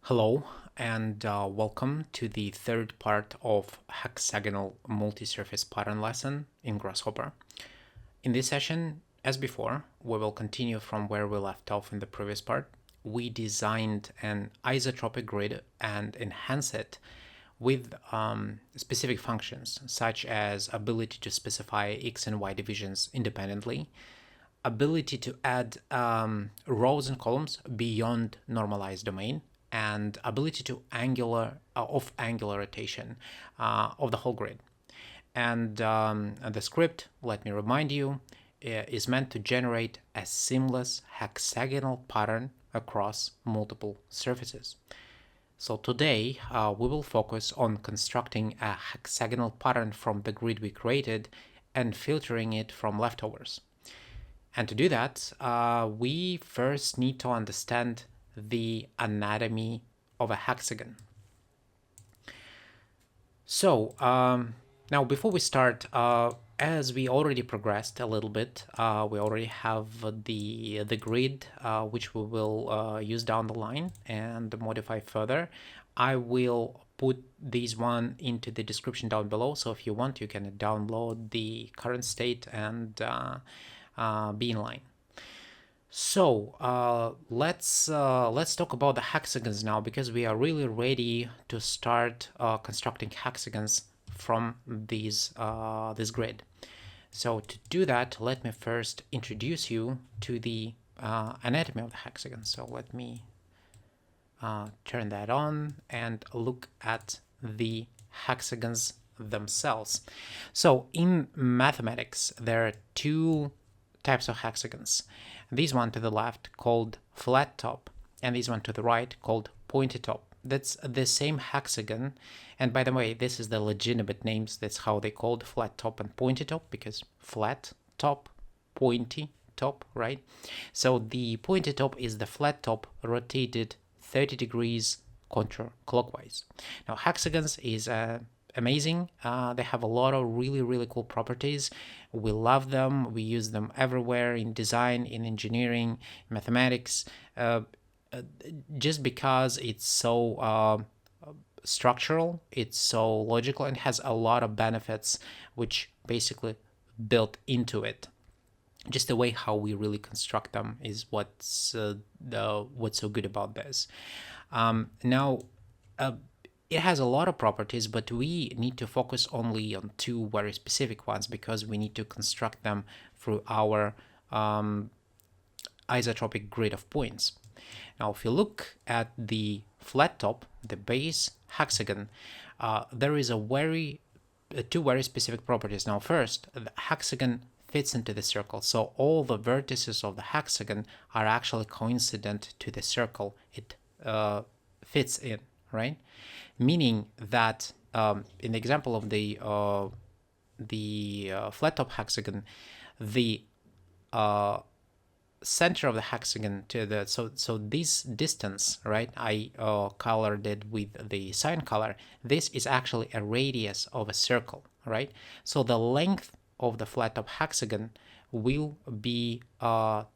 Hello and welcome to the third part of Hexagonal Multi-surface Pattern lesson in Grasshopper. In this session, as before, we will continue from where we left off in the previous part. We designed an isotropic grid and enhance it with specific functions such as ability to specify X and Y divisions independently, ability to add rows and columns beyond normalized domain, and ability to angular rotation of the whole grid. And the script, let me remind you, is meant to generate a seamless hexagonal pattern across multiple surfaces. So today we will focus on constructing a hexagonal pattern from the grid we created and filtering it from leftovers. And to do that, we first need to understand the anatomy of a hexagon. So now before we start, as we already progressed a little bit, we already have the grid which we will use down the line and modify further. I will put this one into the description down below, so if you want you can download the current state and be in line. So let's talk about the hexagons now, because we are really ready to start constructing hexagons from this grid. So to do that, let me first introduce you to the anatomy of the hexagon. So let me turn that on and look at the hexagons themselves. So in mathematics, there are two types of hexagons. This one to the left called flat top, and this one to the right called pointy top. That's the same hexagon, and by the way, this is the legitimate names. That's how they called flat top and pointy top, because flat top, pointy top, right? So the pointy top is the flat top rotated 30 degrees counterclockwise. Now hexagons is amazing. They have a lot of really cool properties. We love them. We use them everywhere in design, in engineering, mathematics, just because it's so structural, it's so logical, and has a lot of benefits which basically built into it. Just the way how we really construct them is what's so good about this. Now it has a lot of properties, but we need to focus only on two very specific ones, because we need to construct them through our isotropic grid of points. Now, if you look at the flat top, the base hexagon, there is two very specific properties. Now, first, the hexagon fits into the circle, so all the vertices of the hexagon are actually coincident to the circle it fits in, right? Meaning that in the example of the flat top hexagon, the center of the hexagon to the so this distance, right, I colored it with the cyan color. This is actually a radius of a circle, right? So the length of the flat top hexagon will be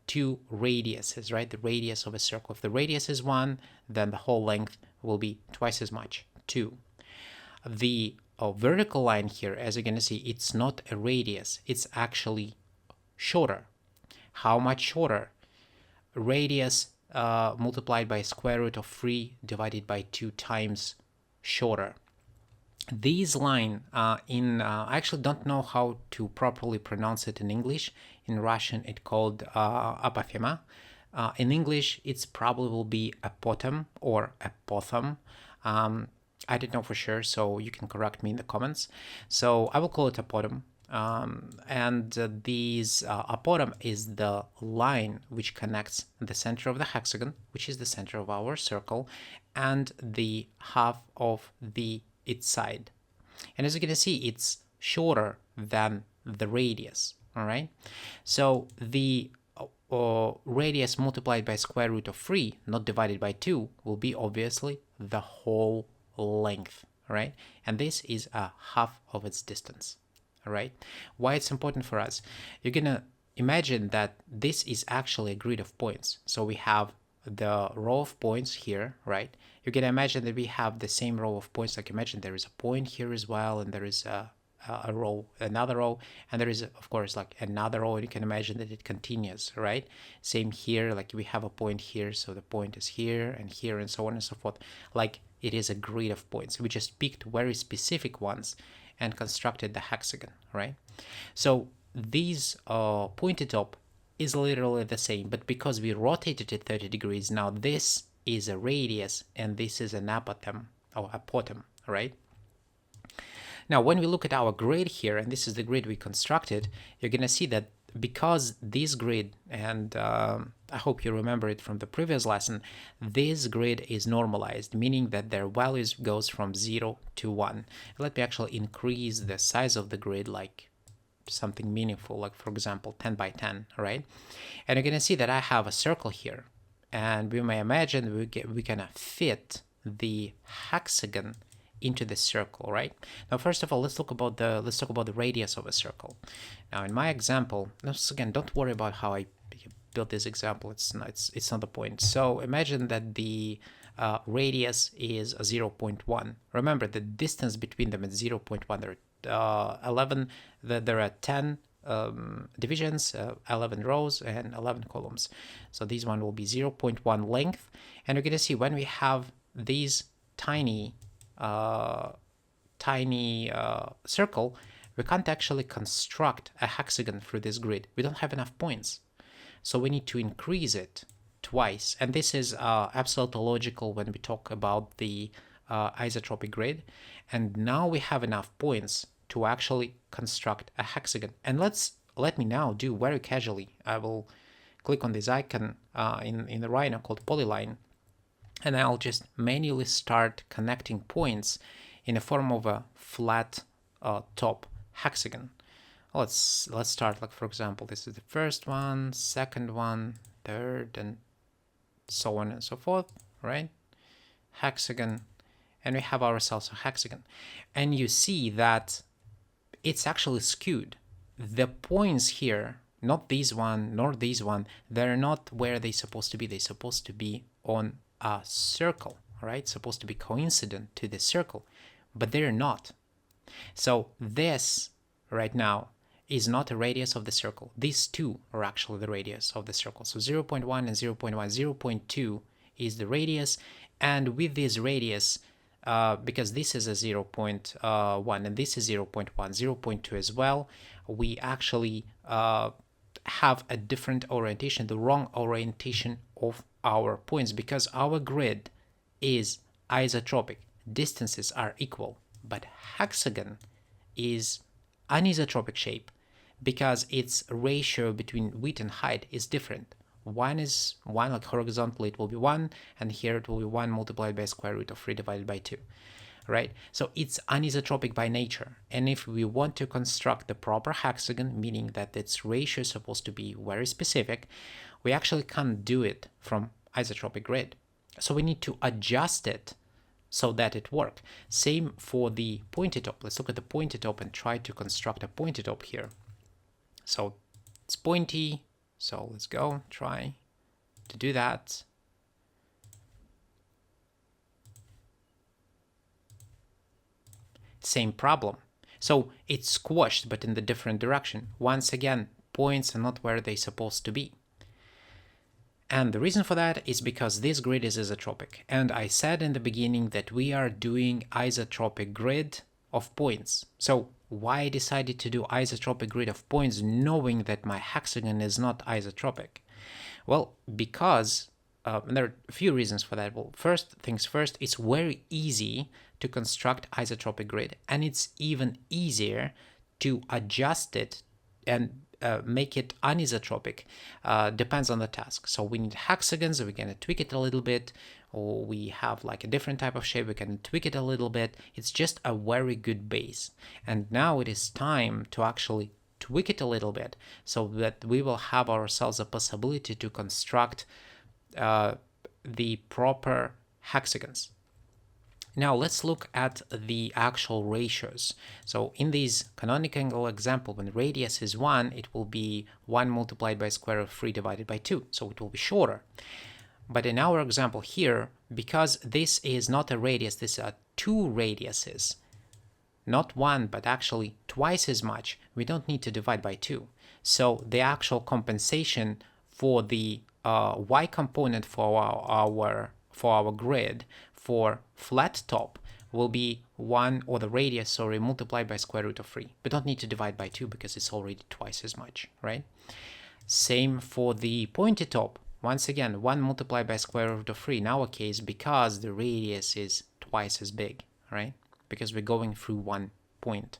two radiuses, right? The radius of a circle. If the radius is 1, then the whole length will be twice as much, 2. The vertical line here, as you're going to see, it's not a radius, it's actually shorter. How much shorter? Radius multiplied by square root of 3 divided by 2 times shorter. This line I actually don't know how to properly pronounce it in English. In Russian it's called Apothem. In English it's probably will be Apothem or Apothem. I don't know for sure, so you can correct me in the comments. So I will call it Apothem. And this Apothem is the line which connects the center of the hexagon, which is the center of our circle, and the half of its side. And as you can see, it's shorter than the radius. All right. So the radius multiplied by square root of 3, not divided by 2, will be obviously the whole length, right? And this is a half of its distance. All right. Why it's important for us? You're gonna imagine that this is actually a grid of points. So we have the row of points here, right? You can imagine that we have the same row of points. Like imagine there is a point here as well, and there is a row, another row, and there is of course like another row, and you can imagine that it continues, right? Same here, like we have a point here, so the point is here and here and so on and so forth. Like it is a grid of points. We just picked very specific ones and constructed the hexagon, right? So these pointy top is literally the same, but because we rotated it 30 degrees, now this is a radius and this is an apothem or apothem, right? Now, when we look at our grid here, and this is the grid we constructed, you're going to see that because this grid, and I hope you remember it from the previous lesson, this grid is normalized, meaning that their values goes from 0 to 1. Let me actually increase the size of the grid, like something meaningful, like for example 10 by 10, right? And you're going to see that I have a circle here, and we may imagine we can fit the hexagon into the circle, right? Now, first of all, let's talk about the radius of a circle. Now, in my example, once again, don't worry about how I built this example. It's not the point. So imagine that the radius is 0.1. Remember, the distance between them is 0.1. There are 11. There are 10 divisions, 11 rows, and 11 columns. So this one will be 0.1 length, and you're going to see when we have these tiny circle, we can't actually construct a hexagon through this grid. We don't have enough points, so we need to increase it twice. And this is absolutely logical when we talk about the isotropic grid. And now we have enough points to actually construct a hexagon. And let me now do very casually. I will click on this icon in the Rhino called Polyline, and I'll just manually start connecting points in the form of a flat top hexagon. Let's start, like for example, this is the first one, second one, third, and so on and so forth, right? Hexagon, and we have ourselves a hexagon. And you see that it's actually skewed. The points here, not these one nor these one, they're not where they're supposed to be. They're supposed to be on a circle, right? Supposed to be coincident to the circle, but they're not. So this right now is not a radius of the circle. These two are actually the radius of the circle. So 0.1 and 0.1, 0.2 is the radius, and with this radius, because this is a 0.1 and this is 0.1, 0.2 as well, we actually have a different orientation, the wrong orientation of our points, because our grid is isotropic. Distances are equal, but hexagon is anisotropic shape because its ratio between width and height is different. One is 1, like horizontally it will be 1, and here it will be 1 multiplied by square root of 3 divided by 2, right? So it's anisotropic by nature, and if we want to construct the proper hexagon, meaning that its ratio is supposed to be very specific, we actually can't do it from isotropic grid. So we need to adjust it so that it works. Same for the pointy top. Let's look at the pointy top and try to construct a pointy top here. So it's pointy. So let's go try to do that. Same problem. So it's squashed, but in the different direction. Once again, points are not where they're supposed to be. And the reason for that is because this grid is isotropic. And I said in the beginning that we are doing isotropic grid of points. So why I decided to do isotropic grid of points knowing that my hexagon is not isotropic? Well, because there are a few reasons for that. Well, first things first, it's very easy to construct isotropic grid, and it's even easier to adjust it and make it anisotropic. Depends on the task. So we need hexagons, we're gonna tweak it a little bit, or we have like a different type of shape, we can tweak it a little bit. It's just a very good base. And now it is time to actually tweak it a little bit so that we will have ourselves a possibility to construct the proper hexagons. Now let's look at the actual ratios. So in this canonical example, when radius is 1, it will be 1 multiplied by square root of 3 divided by 2. So it will be shorter. But in our example here, because this is not a radius, these are two radiuses, not one, but actually twice as much, we don't need to divide by 2. So the actual compensation for the y component for our grid for flat top will be 1, or the radius, sorry, multiplied by square root of 3. We don't need to divide by 2 because it's already twice as much, right? Same for the pointy top. Once again, 1 multiplied by square root of 3 in our case, because the radius is twice as big, right? Because we're going through one point.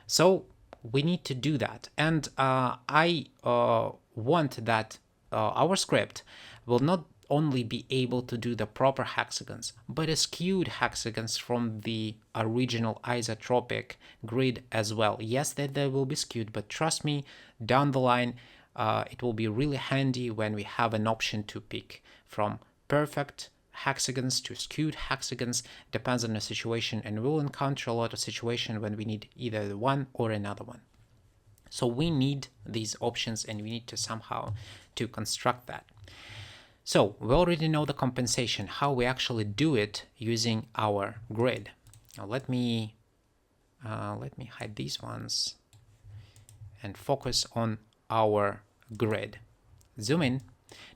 So we need to do that. And I want that our script will not only be able to do the proper hexagons, but a skewed hexagons from the original isotropic grid as well. Yes, that they will be skewed, but trust me, down the line, it will be really handy when we have an option to pick from perfect hexagons to skewed hexagons. Depends on the situation, and we'll encounter a lot of situations when we need either one or another one. So we need these options, and we need to somehow to construct that. So we already know the compensation, how we actually do it using our grid. Now let me hide these ones and focus on our grid. Zoom in.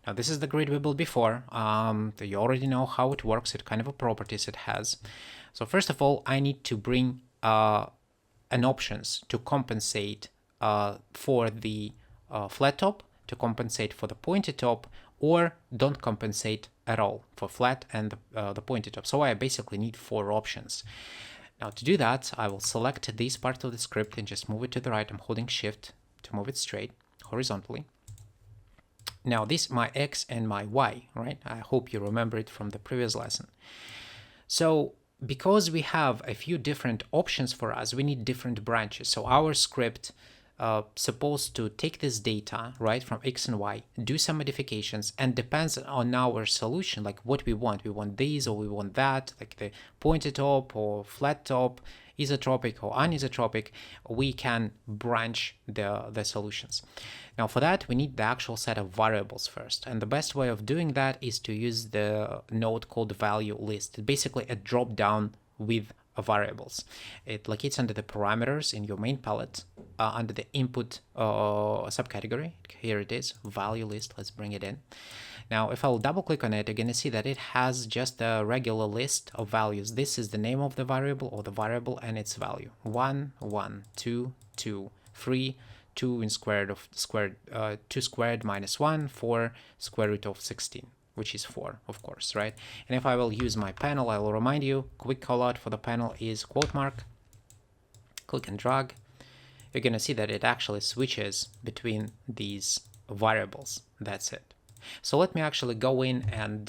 Now this is the grid we built before. You already know how it works, what kind of properties it has. So first of all, I need to bring an options to compensate for the flat top, to compensate for the pointy top, or don't compensate at all for flat and the pointy top. So I basically need 4 options. Now to do that, I will select this part of the script and just move it to the right. I'm holding Shift to move it straight, horizontally. Now this is my X and my Y, right? I hope you remember it from the previous lesson. So because we have a few different options for us, we need different branches. So our script supposed to take this data, right, from X and Y, do some modifications, and depends on our solution, like what we want. We want these or we want that, like the pointed top or flat top, isotropic or anisotropic. We can branch the solutions. Now for that, we need the actual set of variables first. And the best way of doing that is to use the node called value list. Basically a drop down with variables. It locates under the parameters in your main palette, under the input subcategory. Here it is, value list. Let's bring it in. Now, if I'll double click on it, you're going to see that it has just a regular list of values. This is the name of the variable or the variable and its value. 1, 1, 2, 2, 3, 2 in squared of squared, 2 squared minus 1, 4 square root of 16. Which is 4, of course, right? And if I will use my panel, I will remind you, quick callout for the panel is quote mark, click and drag. You're going to see that it actually switches between these variables. That's it. So let me actually go in and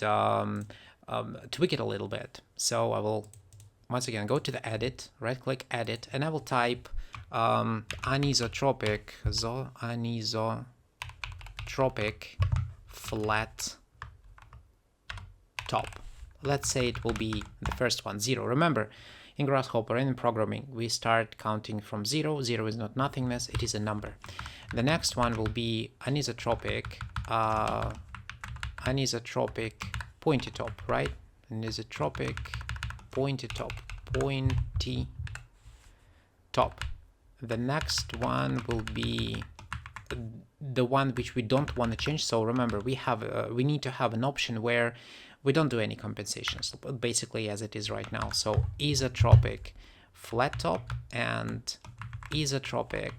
tweak it a little bit. So I will, once again, go to the edit, right click edit, and I will type anisotropic, anisotropic flat top. Let's say it will be the first one, 0. Remember, in Grasshopper and in programming, we start counting from 0. 0 is not nothingness, it is a number. The next one will be anisotropic, anisotropic pointy top, right? Anisotropic pointy top, pointy top. The next one will be the one which we don't want to change. So remember, we need to have an option where we don't do any compensations, basically as it is right now. So isotropic flat top and isotropic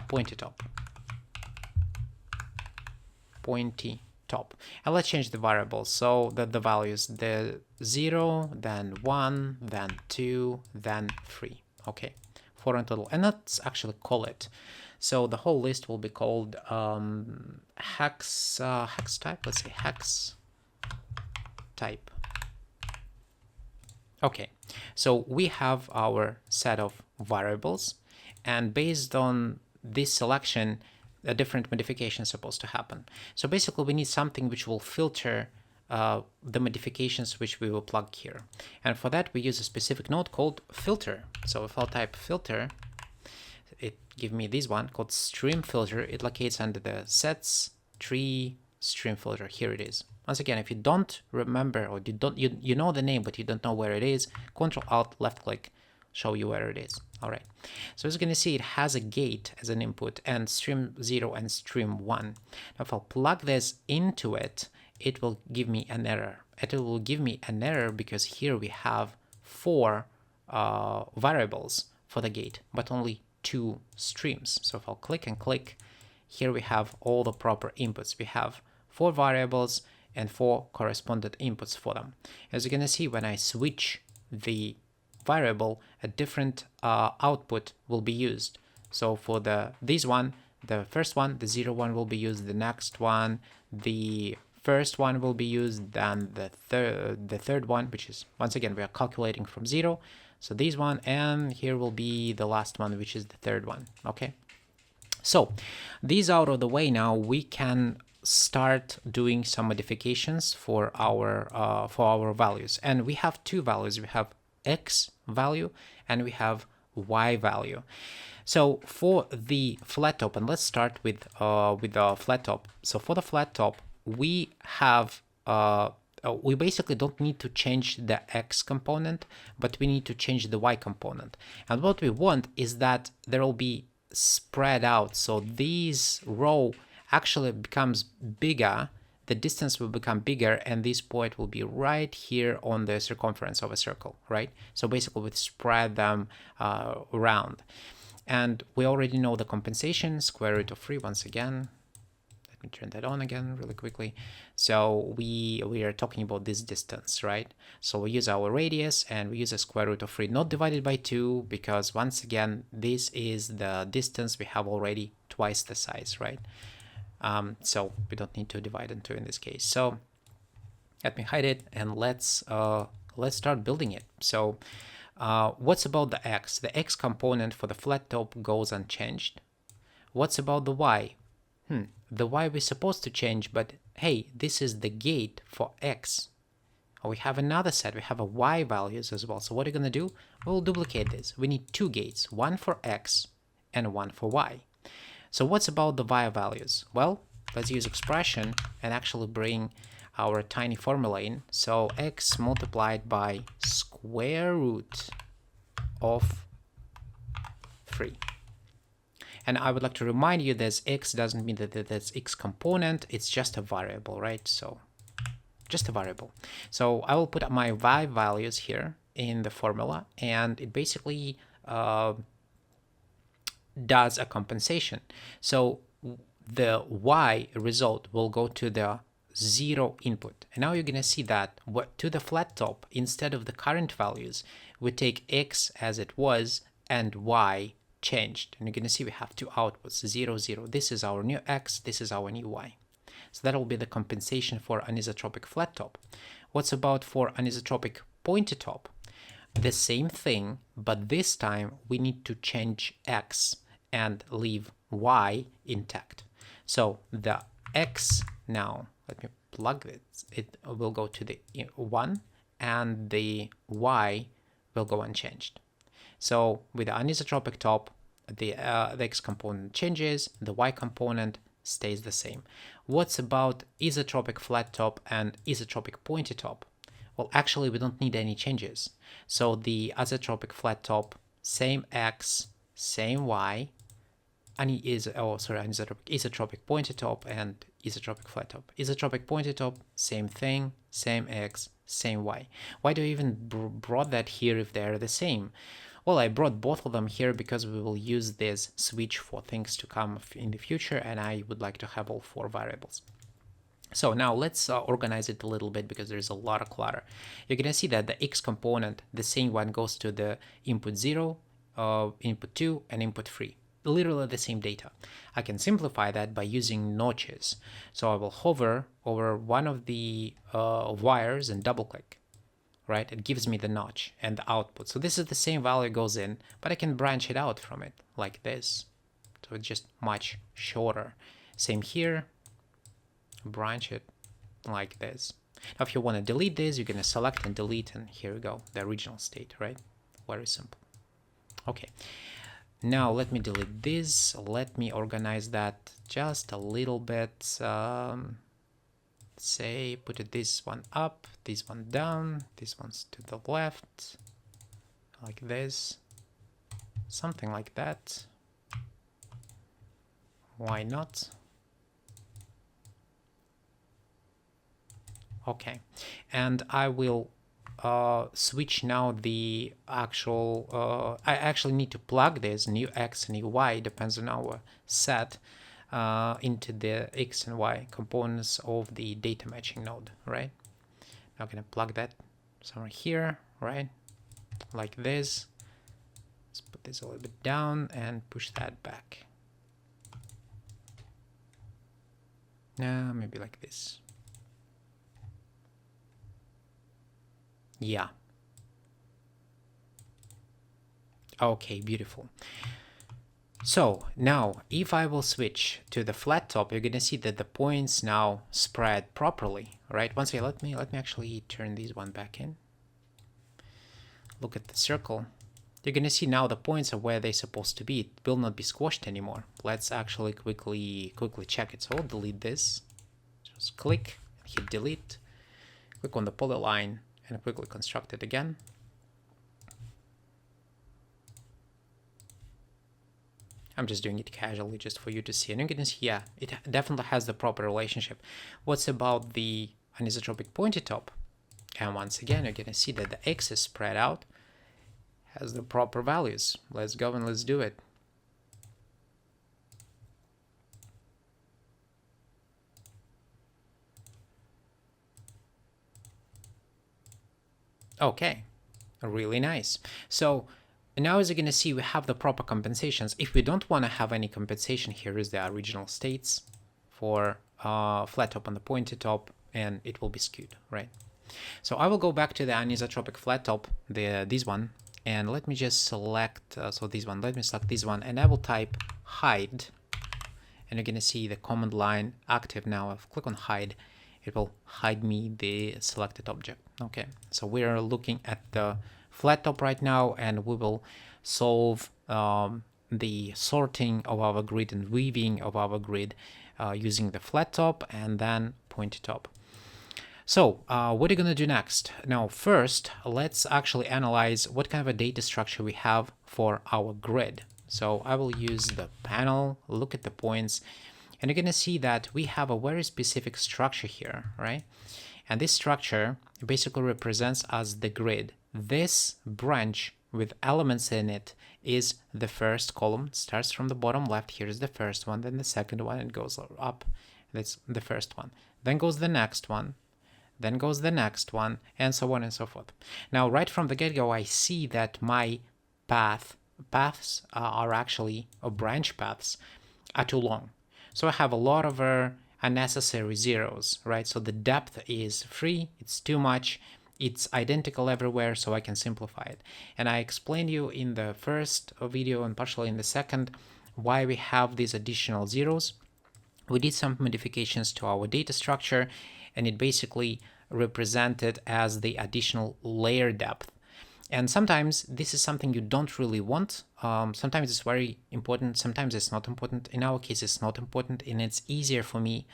pointy top. Pointy top. And let's change the variables. So that the values, the 0, then 1, then 2, then 3. Okay, 4 in total. And let's actually call it. So the whole list will be called hex type. Let's say hex type. Okay, so we have our set of variables, and based on this selection, a different modification is supposed to happen. So basically, we need something which will filter the modifications which we will plug here. And for that, we use a specific node called filter. So if I'll type filter, it give me this one called stream filter. It locates under the sets tree stream filter. Here it is. Once again, if you don't remember, or you know the name but you don't know where it is, Control Alt left click show you where it is. All right, so as you can see, it has a gate as an input and stream 0 and stream 1. Now if I'll plug this into it, it will give me an error. It will give me an error because here we have 4 variables for the gate, but only 2 streams. So if I'll click and click, here we have all the proper inputs. We have 4 variables and 4 correspondent inputs for them. As you're gonna see, when I switch the variable, a different output will be used. So for this one, the first one, the 0 one will be used, the next one, the first one will be used, then the third one, which is, once again, we are calculating from 0. So this one, and here will be the last one, which is the third one. Okay. So these out of the way now, we can start doing some modifications for our values. And we have 2 values. We have X value and we have Y value. So for the flat top, and let's start with the flat top. So for the flat top, we have we basically don't need to change the X component, but we need to change the Y component. And what we want is that there will be spread out. So this row actually becomes bigger, the distance will become bigger, and this point will be right here on the circumference of a circle, right? So basically we spread them around. And we already know the compensation, square root of 3 once again. Let me turn that on again really quickly. So we are talking about this distance, right? So we use our radius and we use a square root of 3, not divided by 2, because once again, this is the distance. We have already twice the size, right? So we don't need to divide into in this case. So let me hide it and let's start building it. So what's about the X? The X component for the flat top goes unchanged. What's about the Y? The Y we're supposed to change, but hey, this is the gate for X. We have another set, we have a Y values as well. So what are you gonna do? We'll duplicate this. We need 2 gates, one for X and one for Y. So what's about the Y values? Well, let's use expression and actually bring our tiny formula in. So X multiplied by square root of 3. And I would like to remind you that X doesn't mean that that's X component, it's just a variable, right? So just a variable. So I will put my Y values here in the formula, and it basically does a compensation. So the Y result will go to the 0 input. And now you're going to see that to the flat top, instead of the current values, we take X as it was and Y changed. And you're going to see we have 2 outputs, 0, 0. This is our new X, this is our new Y. So that will be the compensation for anisotropic flat top. What's about for anisotropic pointy top? The same thing, but this time we need to change X and leave Y intact. So the X now, let me plug it, it will go to the 1 and the Y will go unchanged. So with the anisotropic top, the X component changes, the Y component stays the same. What's about isotropic flat top and isotropic pointy top? Well, actually, we don't need any changes. So the isotropic flat top, same X, same Y, isotropic pointy top and isotropic flat top. Isotropic pointy top, same thing, same X, same Y. Why do I even brought that here if they're the same? Well, I brought both of them here because we will use this switch for things to come in the future, and I would like to have all 4 variables. So now let's organize it a little bit because there's a lot of clutter. You're going to see that the X component, the same one goes to the input 0, input 2, and input 3. Literally the same data. I can simplify that by using notches. So I will hover over one of the wires and double click. Right? It gives me the notch and the output. So this is the same value goes in, but I can branch it out from it like this. So it's just much shorter. Same here, branch it like this. Now, if you want to delete this, you're going to select and delete, and here we go, the original state, right? Very simple. Okay. now let me delete this. Let me organize that just a little bit. Say put this one up, this one down, this one's to the left, like this, something like that. Why not? Okay, and I will switch now the actual, I actually need to plug this new X, new Y, depends on our set, into the X and Y components of the data matching node, right? Now I'm gonna plug that somewhere here, right? Like this. Let's put this a little bit down and push that back. Now maybe like this. Yeah. Okay, beautiful. So now if I will switch to the flat top, you're gonna see that the points now spread properly, right? Once again, let me actually turn this one back in. Look at the circle. You're gonna see now the points are where they're supposed to be. It will not be squashed anymore. Let's actually quickly check it. So I'll delete this. Just click, hit delete, click on the polyline, and quickly construct it again. I'm just doing it casually just for you to see. And you can see, yeah, it definitely has the proper relationship. What's about the anisotropic pointy top? And once again, you're going to see that the X is spread out, has the proper values. Let's go and let's do it. Okay, really nice. So now as you're going to see, we have the proper compensations. If we don't want to have any compensation, here is the original states for flat top on the pointy top, and it will be skewed, right? So I will go back to the anisotropic flat top, this one, and let me just select, so this one, let me select this one, and I will type hide, and you're going to see the command line active now. I'll click on hide. It will hide me the selected object. Okay, so we're looking at the flat top right now, and we will solve the sorting of our grid and weaving of our grid using the flat top and then pointy top. So what are you going to do next? Now, first, let's actually analyze what kind of a data structure we have for our grid. So I will use the panel, look at the points, and you're going to see that we have a very specific structure here, right? And this structure basically represents as the grid. This branch with elements in it is the first column. It starts from the bottom left. Here is the first one, then the second one, and goes up. That's the first one. Then goes the next one. Then goes the next one, and so on and so forth. Now, right from the get-go, I see that my paths are actually, or branch paths, are too long. So I have a lot of unnecessary zeros, right? So the depth is free, it's too much, it's identical everywhere, so I can simplify it. And I explained you in the first video and partially in the second why we have these additional zeros. We did some modifications to our data structure, and it basically represented as the additional layer depth. And sometimes this is something you don't really want. Sometimes it's very important, sometimes it's not important. In our case, it's not important, and it's easier for me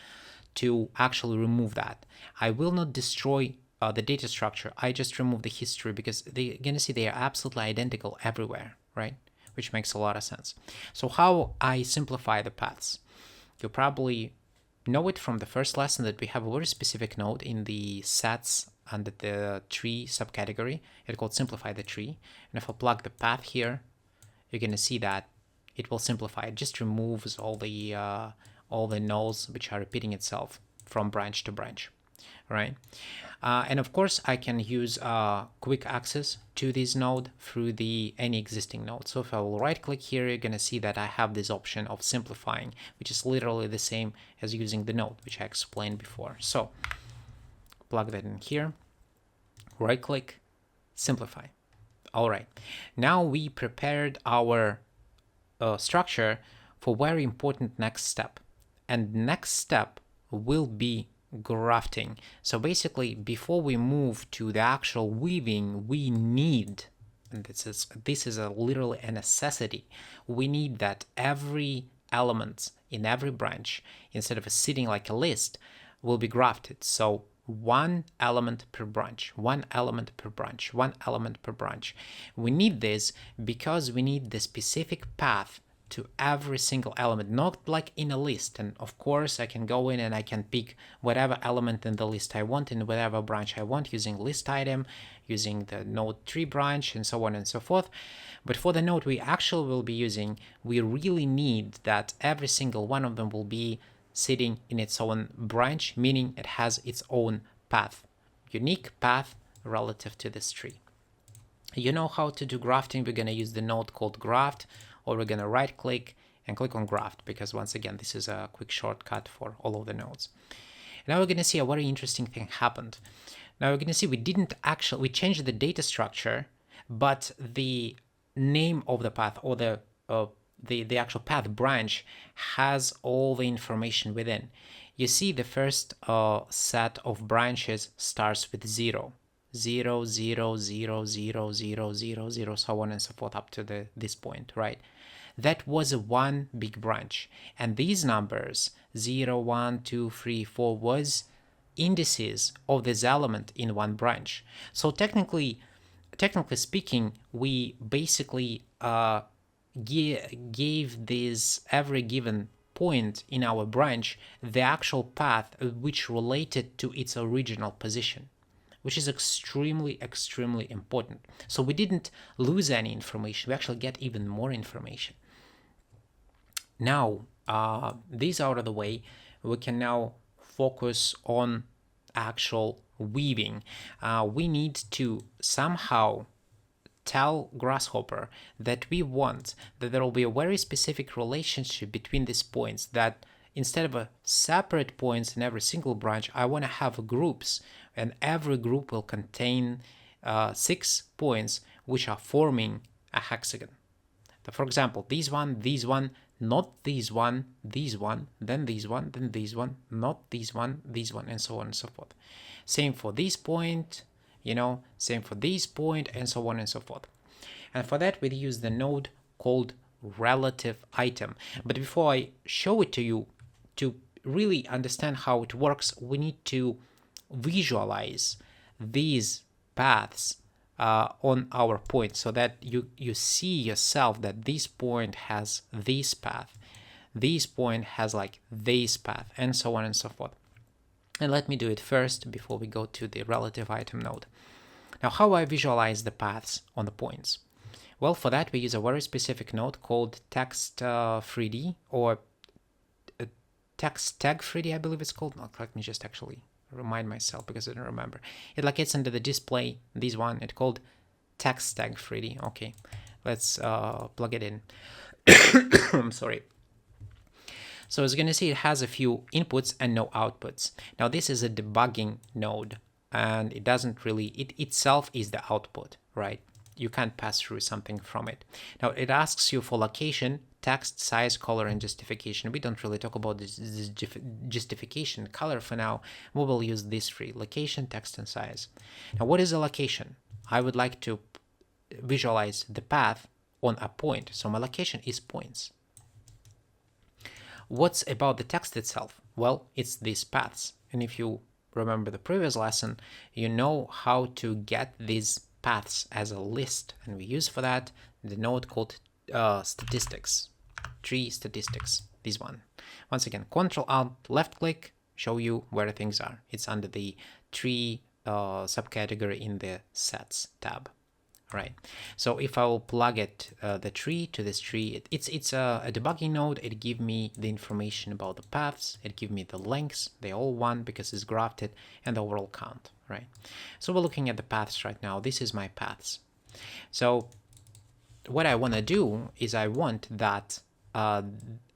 to actually remove that. I will not destroy the data structure. I just remove the history because you're gonna see they are absolutely identical everywhere, right? Which makes a lot of sense. So how I simplify the paths? You probably know it from the first lesson that we have a very specific node in the sets under the tree subcategory. It's called simplify the tree. And if I plug the path here, you're going to see that it will simplify. It just removes all the nodes which are repeating itself from branch to branch, right? And of course, I can use quick access to this node through any existing node. So if I will right click here, you're going to see that I have this option of simplifying, which is literally the same as using the node, which I explained before. So plug that in here, right click, simplify. All right, now we prepared our structure for very important next step. And next step will be grafting. So basically, before we move to the actual weaving, we need and this is a literally a necessity. We need that every element in every branch, instead of sitting like a list, will be grafted. So one element per branch, one element per branch, one element per branch. We need this because we need the specific path to every single element, not like in a list. And of course I can go in and I can pick whatever element in the list I want in whatever branch I want using list item, using the node tree branch, and so on and so forth. But for the node we actually will be using, we really need that every single one of them will be sitting in its own branch, meaning it has its own path, unique path relative to this tree. You know how to do grafting. We're going to use the node called graft, or we're going to right click and click on graft, because once again this is a quick shortcut for all of the nodes. Now we're going to see a very interesting thing happened. Now we're going to see we changed the data structure, but the name of the path, or the actual path branch, has all the information within. You see the first set of branches starts with 0, 0, 0, 0, 0, 0, 0, 0, so on and so forth up to this point, right? That was one big branch, and these numbers 0, 1, 2, 3, 4 was indices of this element in one branch. So technically speaking, we basically gave this every given point in our branch the actual path which related to its original position, which is extremely important. So we didn't lose any information, we actually get even more information. Now these out of the way, we can now focus on actual weaving. We need to somehow tell Grasshopper that we want that there will be a very specific relationship between these points, that instead of a separate points in every single branch, I want to have groups, and every group will contain 6 points which are forming a hexagon. So for example, these one, not these one, then these one, then these one, not these one, and so on and so forth. Same for this point, same for this point, and so on and so forth. And for that we use the node called relative item. But before I show it to you, to really understand how it works, we need to visualize these paths on our point, so that you see yourself that this point has this path, this point has like this path, and so on and so forth. And let me do it first before we go to the relative item node. Now, how I visualize the paths on the points? Well, for that we use a very specific node called text 3D, or text tag 3D, I believe it's called. No, let me just actually remind myself, because I don't remember. It locates under the display, this one, it's called text tag 3D. Okay, let's plug it in. I'm sorry. So as you're going to see, it has a few inputs and no outputs. Now this is a debugging node, and it doesn't really, it itself is the output, right? You can't pass through something from it. Now it asks you for location, text, size, color, and justification. We don't really talk about this justification, color for now. We will use these three: location, text, and size. Now what is a location? I would like to visualize the path on a point. So my location is points. What's about the text itself? Well, it's these paths. And if you remember the previous lesson, you know how to get these paths as a list. And we use for that the node called statistics, tree statistics, this one. Once again, Control Alt, left click, show you where things are. It's under the tree subcategory in the sets tab. Right. So if I will plug it, the tree to this tree, it's a debugging node. It gives me the information about the paths. It gives me the lengths. They're all one because it's grafted, and the overall count. Right. So we're looking at the paths right now. This is my paths. So what I want to do is I want that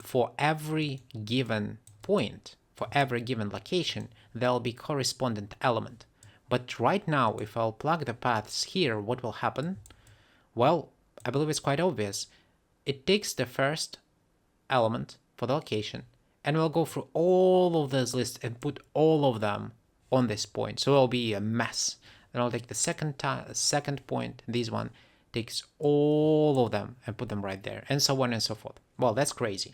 for every given point, for every given location, there'll be correspondent element. But right now, if I'll plug the paths here, what will happen? Well, I believe it's quite obvious. It takes the first element for the location, and we'll go through all of those lists and put all of them on this point. So it'll be a mess. Then I'll take the second point, this one, takes all of them and put them right there, and so on and so forth. Well, that's crazy.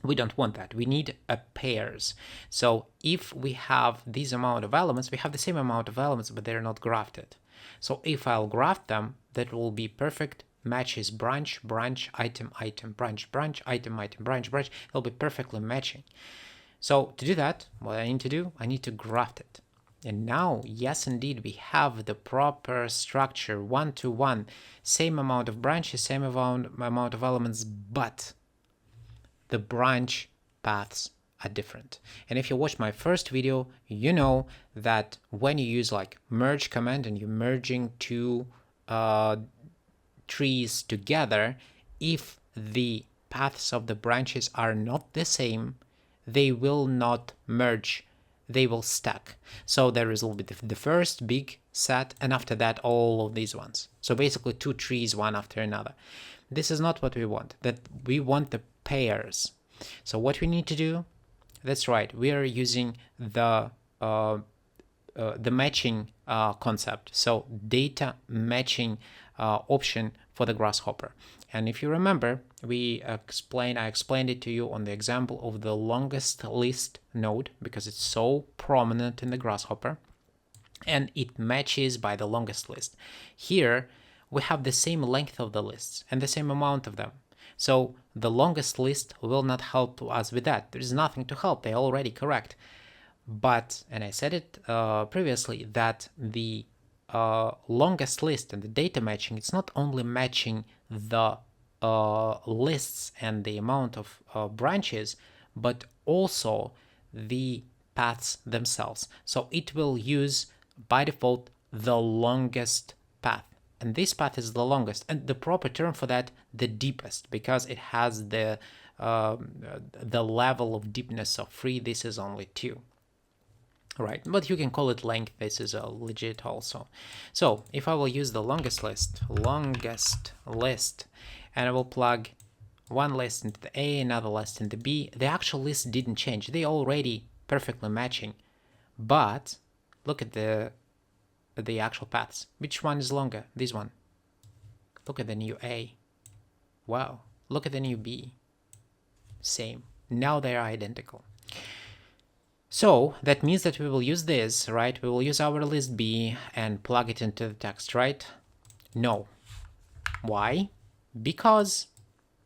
We don't want that. We need a pairs. So if we have this amount of elements, we have the same amount of elements, but they're not grafted. So if I'll graft them, that will be perfect matches: branch, branch, item, item, branch, branch, item, item, branch, branch. It'll be perfectly matching. So to do that, what I need to do, I need to graft it. And now, yes, indeed, we have the proper structure, 1-to-1, same amount of branches, same amount of elements, but the branch paths are different. And if you watch my first video, you know that when you use like merge command and you're merging two trees together, if the paths of the branches are not the same, they will not merge, they will stack. So there is a little bit of the first big set, and after that all of these ones. So basically two trees one after another. This is not what we want. That we want the pairs. So what we need to do, that's right, we are using the matching concept. So data matching option for the Grasshopper. And if you remember, I explained it to you on the example of the longest list node, because it's so prominent in the Grasshopper, and it matches by the longest list. Here, we have the same length of the lists and the same amount of them. So the longest list will not help us with that. There is nothing to help, they're already correct. But, and I said it previously, that the longest list and the data matching, it's not only matching the lists and the amount of branches, but also the paths themselves. So it will use by default the longest path, and this path is the longest, and the proper term for that, the deepest, because it has the level of deepness of 3. This is only 2. Right, but you can call it length. This is a legit also. So if I will use the longest list, and I will plug one list into the A, another list into B, the actual list didn't change. They already perfectly matching. But look at the actual paths. Which one is longer? This one. Look at the new A. Wow. Look at the new B. Same. Now they are identical. So that means that we will use this, right? We will use our list B and plug it into the text, right? No. Why? Because,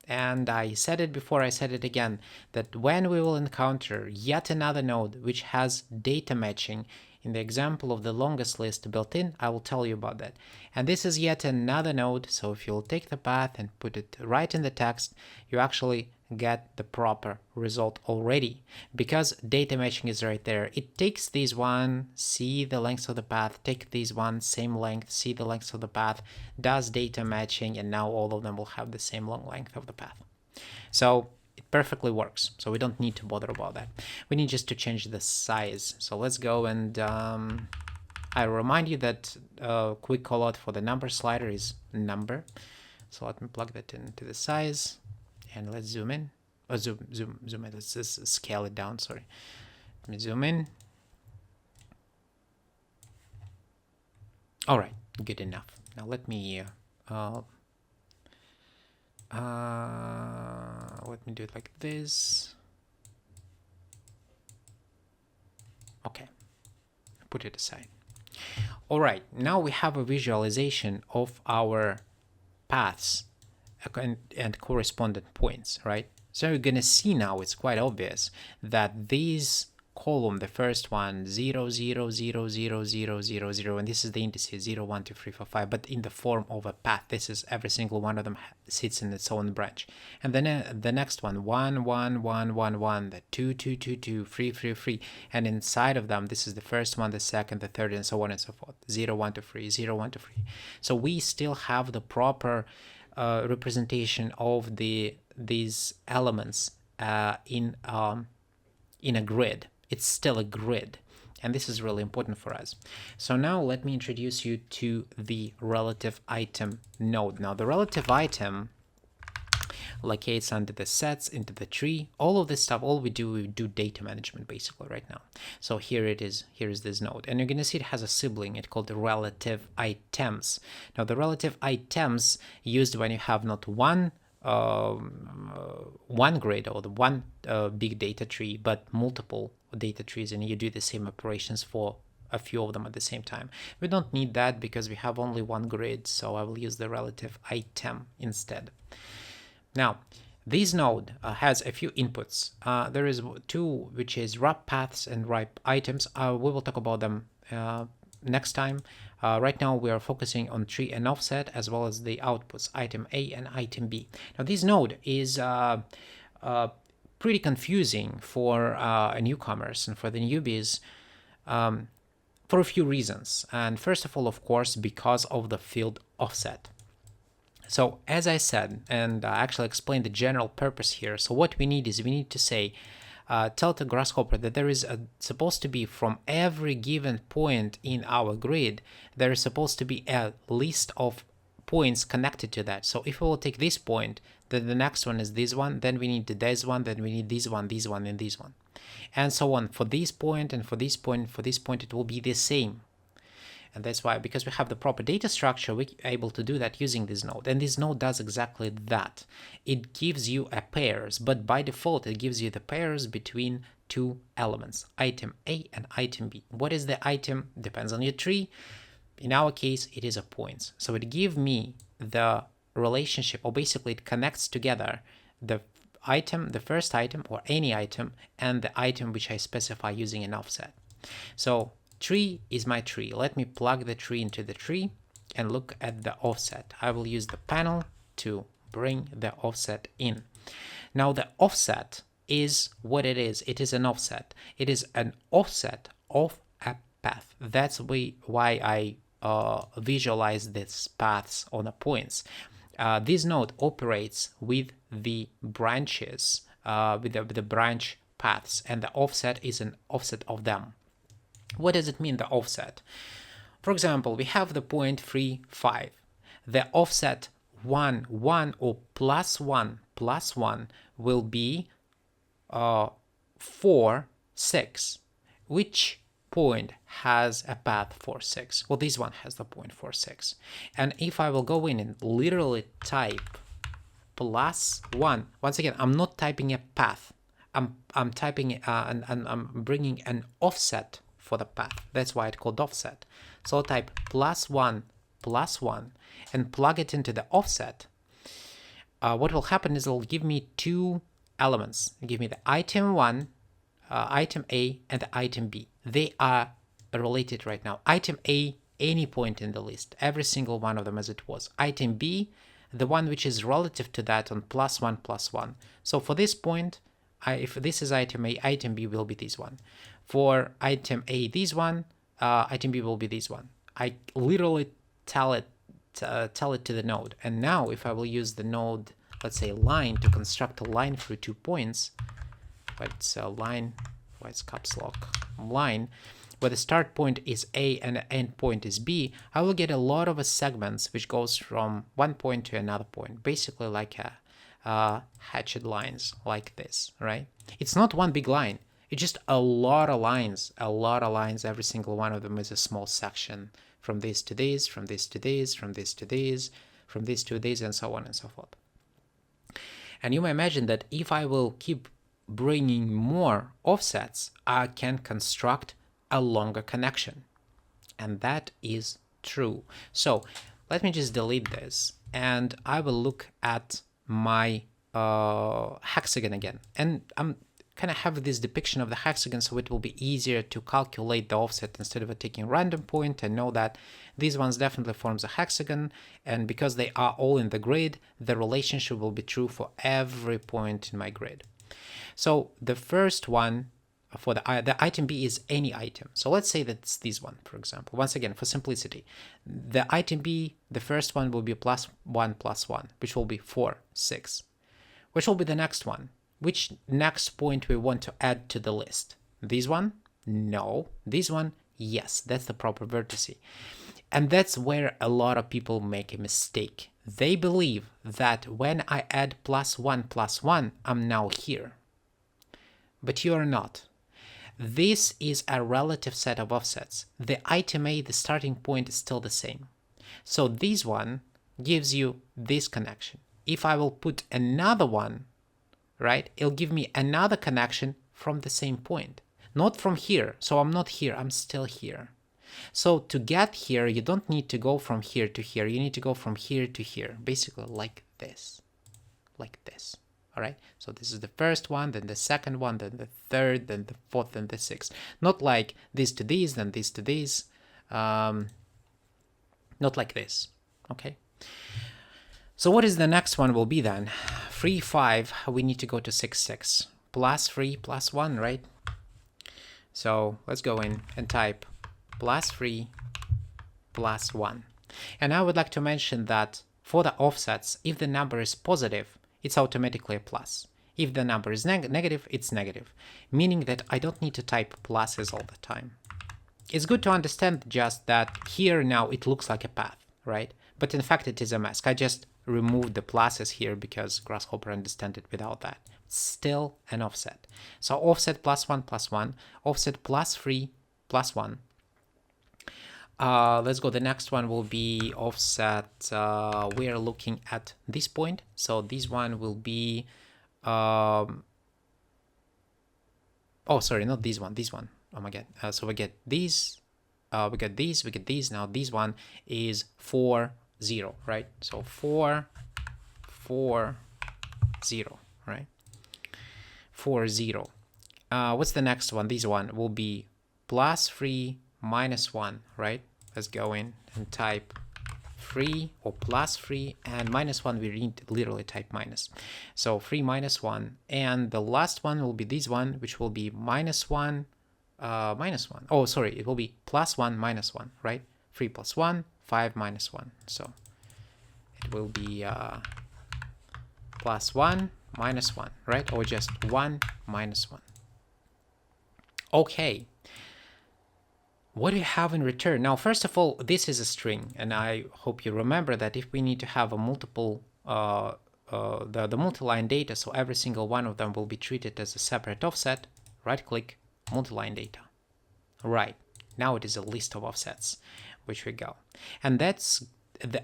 and I said it before, I said it again, that when we will encounter yet another node which has data matching, in the example of the longest list built in, I will tell you about that. And this is yet another node, so if you'll take the path and put it right in the text, you actually get the proper result already, because data matching is right there. It takes these one, see the length of the path, take these one, same length, see the length of the path, does data matching, and now all of them will have the same long length of the path. So it perfectly works, so we don't need to bother about that. We need just to change the size. So let's go and I remind you that quick callout for the number slider is number. So let me plug that into the size, and let's zoom in. Oh, zoom in. Let's just scale it down. Sorry. Let me zoom in. All right, good enough. Now let me do it like this. Okay, put it aside. All right, now we have a visualization of our paths and correspondent points, right? So you're gonna see now, it's quite obvious that these column, the first one, 0, 0, 0, 0, 0, 0, 0, and this is the indices 0, 1, 2, 3, 4, 5, but in the form of a path. This is every single one of them sits in its own branch. And then the next one, 1, 1, 1, 1, 1, the 2, 2, 2, 2, 3, 3, 3, and inside of them, this is the first one, the second, the third, and so on and so forth. 0, 1, 2, 3, 0, 1, 2, 3. So we still have the representation of these elements in a grid. It's still a grid, and this is really important for us. So now let me introduce you to the relative item node. Now the relative item locates under the sets, into the tree. All of this stuff, all we do data management basically right now. So here it is, here is this node. And you're gonna see it has a sibling, it's called the relative items. Now the relative items used when you have not one grid or the one big data tree, but multiple data trees, and you do the same operations for a few of them at the same time. We don't need that because we have only one grid, so I will use the relative item instead. Now, this node has a few inputs. There is two, which is wrap paths and wrap items. We will talk about them next time. Right now we are focusing on tree and offset, as well as the outputs, item A and item B. Now this node is pretty confusing for newcomers and for the newbies, for a few reasons. And first of all, of course, because of the field offset. So as I said, and I actually explained the general purpose here. So what we need is we need to say, tell to Grasshopper that there is supposed to be, from every given point in our grid, there is supposed to be a list of points connected to that. So if we will take this point, then the next one is this one, then we need this one, then we need this one, and this one. And so on. For this point and for this point and for this point, it will be the same. And that's why, because we have the proper data structure, we're able to do that using this node. And this node does exactly that. It gives you a pairs, but by default, it gives you the pairs between two elements, item A and item B. What is the item? Depends on your tree. In our case, it is a points. So it gives me the relationship, or basically it connects together the item, the first item, or any item, and the item which I specify using an offset. So tree is my tree. Let me plug the tree into the tree and look at the offset. I will use the panel to bring the offset in. Now the offset is what it is. It is an offset. It is an offset of a path. That's why I visualize these paths on the points. This node operates with the branches, with the branch paths, and the offset is an offset of them. What does it mean, the offset? For example, we have the point 3, 5. The offset 1, 1 or plus 1 will be 4, 6. Which point has a path 4, 6? Well, this one has the point 4, 6. And if I will go in and literally type plus 1, once again, I'm not typing a path. I'm typing and I'm bringing an offset for the path. That's why it's called offset. So I'll type plus 1 and plug it into the offset. What will happen is it'll give me two elements. It'll give me the item 1, item A, and the item B. They are related right now. Item A, any point in the list, every single one of them as it was. Item B, the one which is relative to that on plus 1. So for this point, if this is item A, item B will be this one. For item A, this one, item B will be this one. I literally tell it to the node. And now if I will use the node, let's say line, to construct a line through 2 points, but it's a line, why it's caps lock, line, where the start point is A and the end point is B, I will get a lot of segments which goes from one point to another point, basically like a hatched lines like this, right? It's not one big line. It's just a lot of lines. Every single one of them is a small section, from this to this, from this to this, from this to this, from this to this, and so on and so forth. And you may imagine that if I will keep bringing more offsets, I can construct a longer connection. And that is true. So let me just delete this, and I will look at my hexagon again. And I'm kind of have this depiction of the hexagon, so it will be easier to calculate the offset instead of taking a random point and know that these ones definitely forms a hexagon, and because they are all in the grid, the relationship will be true for every point in my grid. So the first one for the item B is any item. So let's say that it's this one, for example. Once again, for simplicity, the item B, the first one will be plus 1, which will be 4, 6. Which will be the next one? Which next point we want to add to the list? This one? No. This one? Yes, that's the proper vertice. And that's where a lot of people make a mistake. They believe that when I add +1 I'm now here. But you are not. This is a relative set of offsets. The item A, the starting point, is still the same. So this one gives you this connection. If I will put another one, right, it'll give me another connection from the same point. Not from here. So I'm not here, I'm still here. So to get here, you don't need to go from here to here. You need to go from here to here, basically like this. Like this. All right, so this is the first one, then the second one, then the third, then the fourth, then the sixth. Not like this to this, then this to this. Not like this. Okay. So what is the next one will be then? 3, 5. We need to go to 6, 6. +3 +1, right? So let's go in and type +3 +1. And I would like to mention that for the offsets, if the number is positive, it's automatically a plus. If the number is negative, it's negative, meaning that I don't need to type pluses all the time. It's good to understand just that here now it looks like a path, right? But in fact it is a mask. I just removed the pluses here because Grasshopper understands it without that. It's still an offset. So offset +1 +1, offset +3 +1. Let's go. The next one will be offset. We are looking at this point. So this one will be. Oh, sorry, not this one. This one. Oh my God. So we get these. We get these. We get these. Now this one is 4, 0, right? So 4, 4, 0, right? 4, 0. What's the next one? This one will be +3 -1, right? Let's go in and type 3 or +3 and -1. We need to literally type minus. So 3 -1, and the last one will be this one, which will be -1 -1. Oh, sorry, it will be +1 -1, right? 3 +1, 5 -1. So it will be +1 -1, right? Or just 1 -1. Okay. What do you have in return? Now, first of all, this is a string, and I hope you remember that if we need to have a multiple, the multi-line data, so every single one of them will be treated as a separate offset, right-click, multi-line data. Right, now it is a list of offsets, which we go. And that's,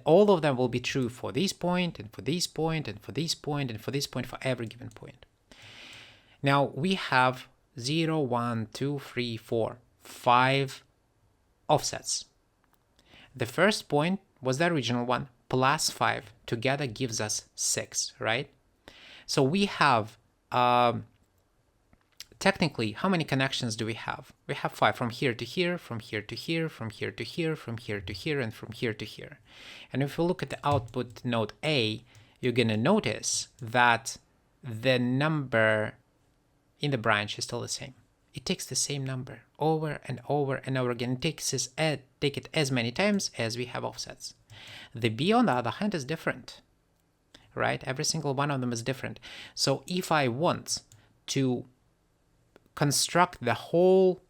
all of them will be true for this point, and for this point, and for this point, and for this point, for every given point. Now, we have 0, 1, 2, 3, 4, 5 offsets. The first point was the original one, +5 together gives us 6, right? So we have, technically, how many connections do we have? We have 5 from here to here, from here to here, from here to here, from here to here, and from here to here. And if you look at the output node A, you're going to notice that the number in the branch is still the same. It takes the same number over and over and over again. Take it as many times as we have offsets. The B, on the other hand, is different, right? Every single one of them is different. So if I want to construct the whole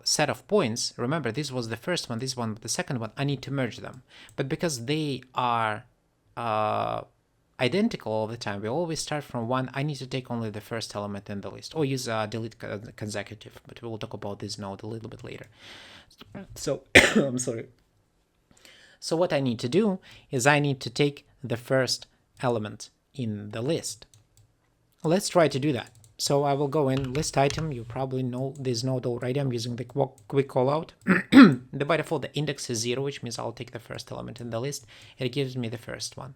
set of points, remember this was the first one, this one, the second one, I need to merge them. But because they are identical all the time, we always start from 1, I need to take only the first element in the list, or use delete consecutive, but we will talk about this node a little bit later. So I'm sorry. So what I need to do is I need to take the first element in the list. Let's try to do that. So I will go in list item. You probably know this node already. I'm using the quick callout. By default, the index is 0, which means I'll take the first element in the list. It gives me the first one.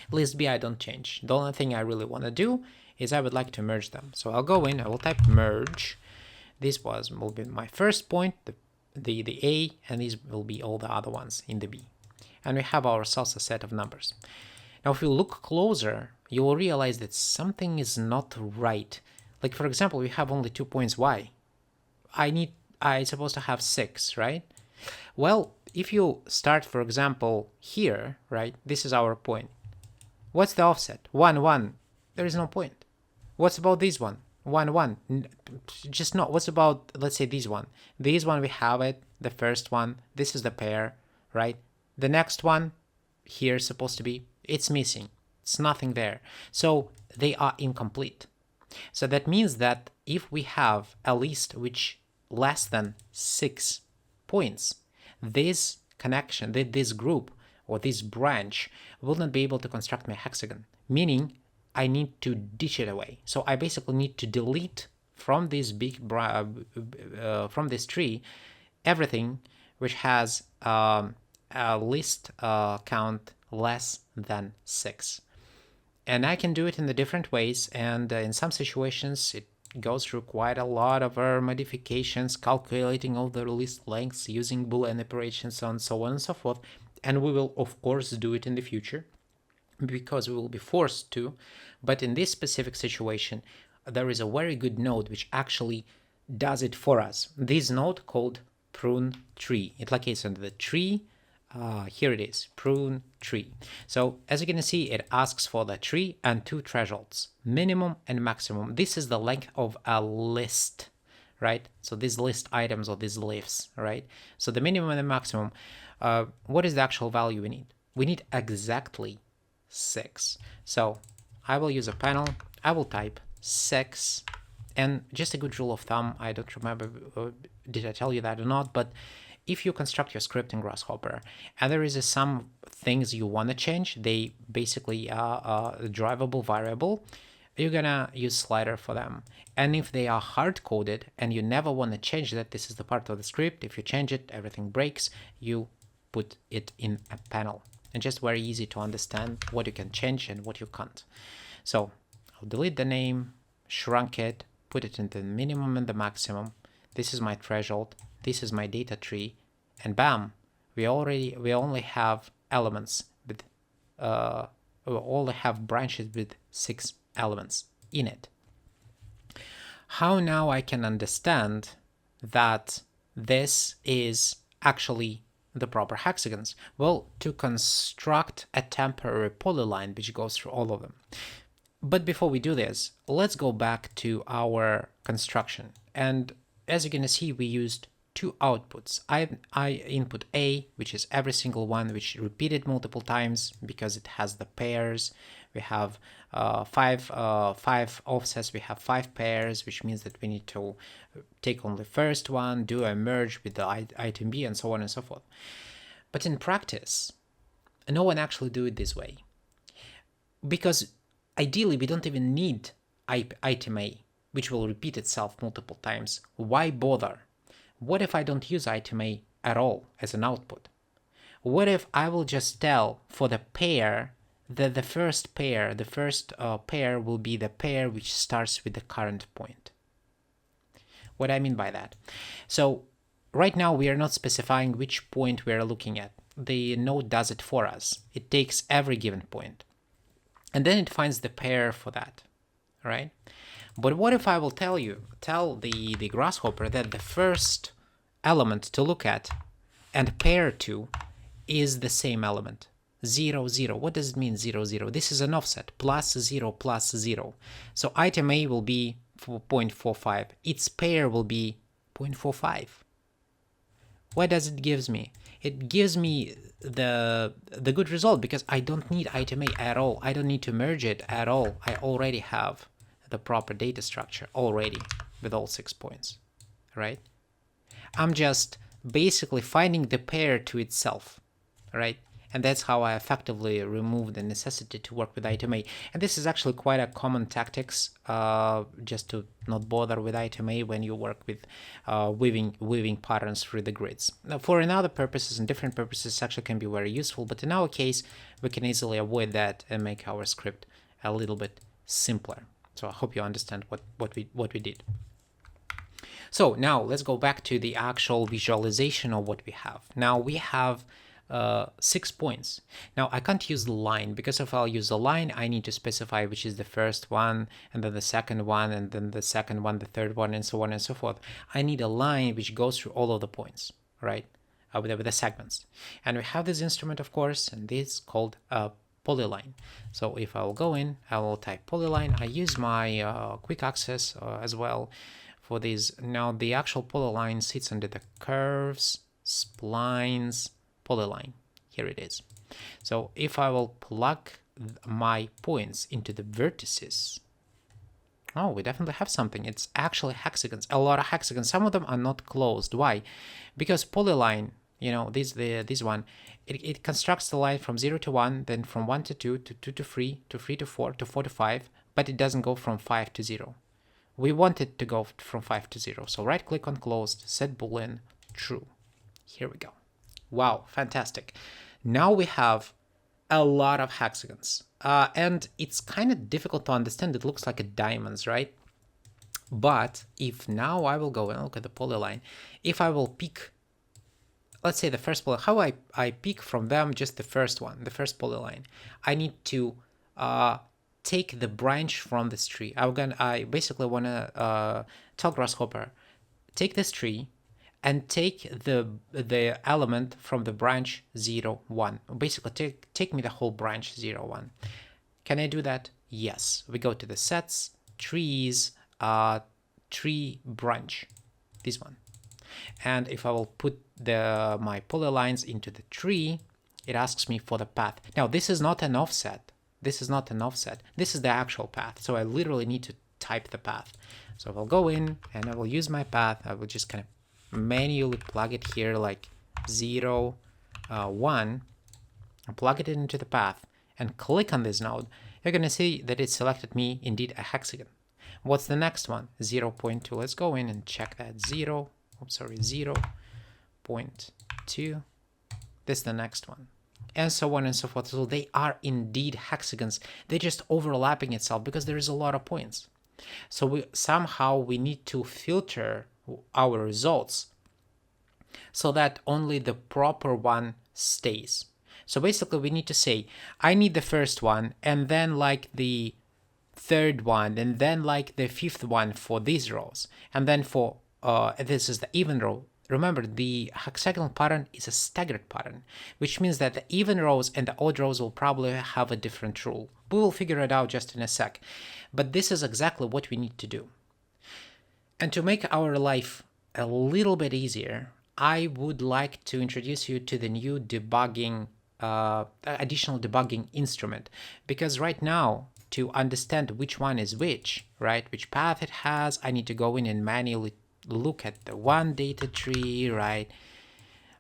List B, I don't change. The only thing I really want to do is I would like to merge them. So I'll go in, I will type merge. This will be my first point, the A, and these will be all the other ones in the B. And we have ourselves a set of numbers. Now, if you look closer, you will realize that something is not right. Like, for example, we have only 2 points. Why? I'm supposed to have 6, right? Well, if you start, for example, here, right? This is our point. What's the offset? 1, 1. There is no point. What's about this one? 1, 1. Just not. What's about, let's say, this one? This one, we have it. The first one. This is the pair, right? The next one, here supposed to be, it's missing. It's nothing there. So they are incomplete. So that means that if we have a list which less than 6 points, this connection, this group or this branch will not be able to construct my hexagon, meaning I need to ditch it away. So I basically need to delete from this from this tree everything which has a list count less than 6. And I can do it in the different ways, and in some situations it goes through quite a lot of modifications, calculating all the list lengths using Boolean operations and so on and so forth. And we will of course do it in the future because we will be forced to. But in this specific situation, there is a very good node which actually does it for us. This node called Prune Tree. It locates under the tree. Here it is, Prune Tree. So as you can see, it asks for the tree and 2 thresholds, minimum and maximum. This is the length of a list, right? So these list items or these leaves, right? So the minimum and the maximum, what is the actual value we need? We need exactly 6. So I will use a panel, I will type 6, and just a good rule of thumb, I don't remember, did I tell you that or not, but if you construct your script in Grasshopper and there is some things you want to change, they basically are a drivable variable, you're gonna use slider for them. And if they are hard-coded and you never want to change that, this is the part of the script, if you change it, everything breaks, you put it in a panel. And just very easy to understand what you can change and what you can't. So I'll delete the name, shrunk it, put it in the minimum and the maximum. This is my threshold. This is my data tree, and bam, we only have elements with we only have branches with 6 elements in it. How now I can understand that this is actually the proper hexagons? Well, to construct a temporary polyline which goes through all of them. But before we do this, let's go back to our construction. And as you're gonna see, we used 2 outputs. I input A, which is every single one which repeated multiple times because it has the pairs. We have 5 offsets, we have 5 pairs, which means that we need to take only first one, do a merge with the item B, and so on and so forth. But in practice, no one actually do it this way. Because ideally, we don't even need item A, which will repeat itself multiple times. Why bother? What if I don't use item A at all as an output? What if I will just tell for the pair that the first pair will be the pair which starts with the current point? What I mean by that? So right now we are not specifying which point we are looking at. The node does it for us. It takes every given point, and then it finds the pair for that, right? But what if I will tell the Grasshopper that the first element to look at and pair to is the same element, 0, 0. What does it mean, 0, 0? This is an offset, plus 0, plus 0. So item A will be 0.45. Its pair will be 0.45. What does it gives me? It gives me the good result because I don't need item A at all. I don't need to merge it at all. I already have the proper data structure already with all 6 points, right? I'm just basically finding the pair to itself, right? And that's how I effectively remove the necessity to work with item A. And this is actually quite a common tactics, just to not bother with item A when you work with weaving patterns through the grids. Now, for other purposes and different purposes, actually can be very useful. But in our case, we can easily avoid that and make our script a little bit simpler. So I hope you understand what we did. So now let's go back to the actual visualization of what we have. Now we have 6 points. Now I can't use the line because if I'll use the line, I need to specify which is the first one, and then the second one, and then the second one, the third one, and so on and so forth. I need a line which goes through all of the points, right? With the segments. And we have this instrument, of course, and this is called a Polyline. So if I will go in, I will type Polyline. I use my quick access as well for this. Now the actual Polyline sits under the curves, splines, Polyline. Here it is. So if I will plug my points into the vertices, oh, we definitely have something. It's actually hexagons, a lot of hexagons. Some of them are not closed. Why? Because Polyline, you know, this one, it constructs the line from 0 to 1, then from 1 to 2, to 2 to 3, to 3 to 4, to 4 to 5, but it doesn't go from 5 to 0. We want it to go from 5 to 0. So right click on closed, set boolean true. Here we go. Wow, fantastic. Now we have a lot of hexagons. And it's kind of difficult to understand. It looks like a diamonds, right? But if now I will go and look at the polyline, if I will pick, let's say the first polyline, how I pick from them just the first one, the first polyline, I need to take the branch from this tree. I basically want to tell Grasshopper, take this tree and take the element from the branch 0, 1. Basically, take me the whole branch 0, 1. Can I do that? Yes. We go to the sets, trees, tree branch, this one. And if I will put my polylines into the tree, it asks me for the path. Now, this is not an offset. This is not an offset. This is the actual path. So I literally need to type the path. So I'll go in and I will use my path. I will just kind of manually plug it here like 0, 1, and plug it into the path and click on this node. You're going to see that it selected me indeed a hexagon. What's the next one? 0.2. Let's go in and check that. 0.2. This is the next one. And so on and so forth. So they are indeed hexagons. They're just overlapping itself because there is a lot of points. So somehow we need to filter our results so that only the proper one stays. So basically we need to say, I need the first one, and then like the third one, and then like the fifth one for these rows. And then for, this is the even row. Remember, the hexagonal pattern is a staggered pattern, which means that the even rows and the odd rows will probably have a different rule. We will figure it out just in a sec. But this is exactly what we need to do. And to make our life a little bit easier, I would like to introduce you to the new debugging, additional debugging instrument. Because right now, to understand which one is which, right, which path it has, I need to go in and manually look at the one data tree, right?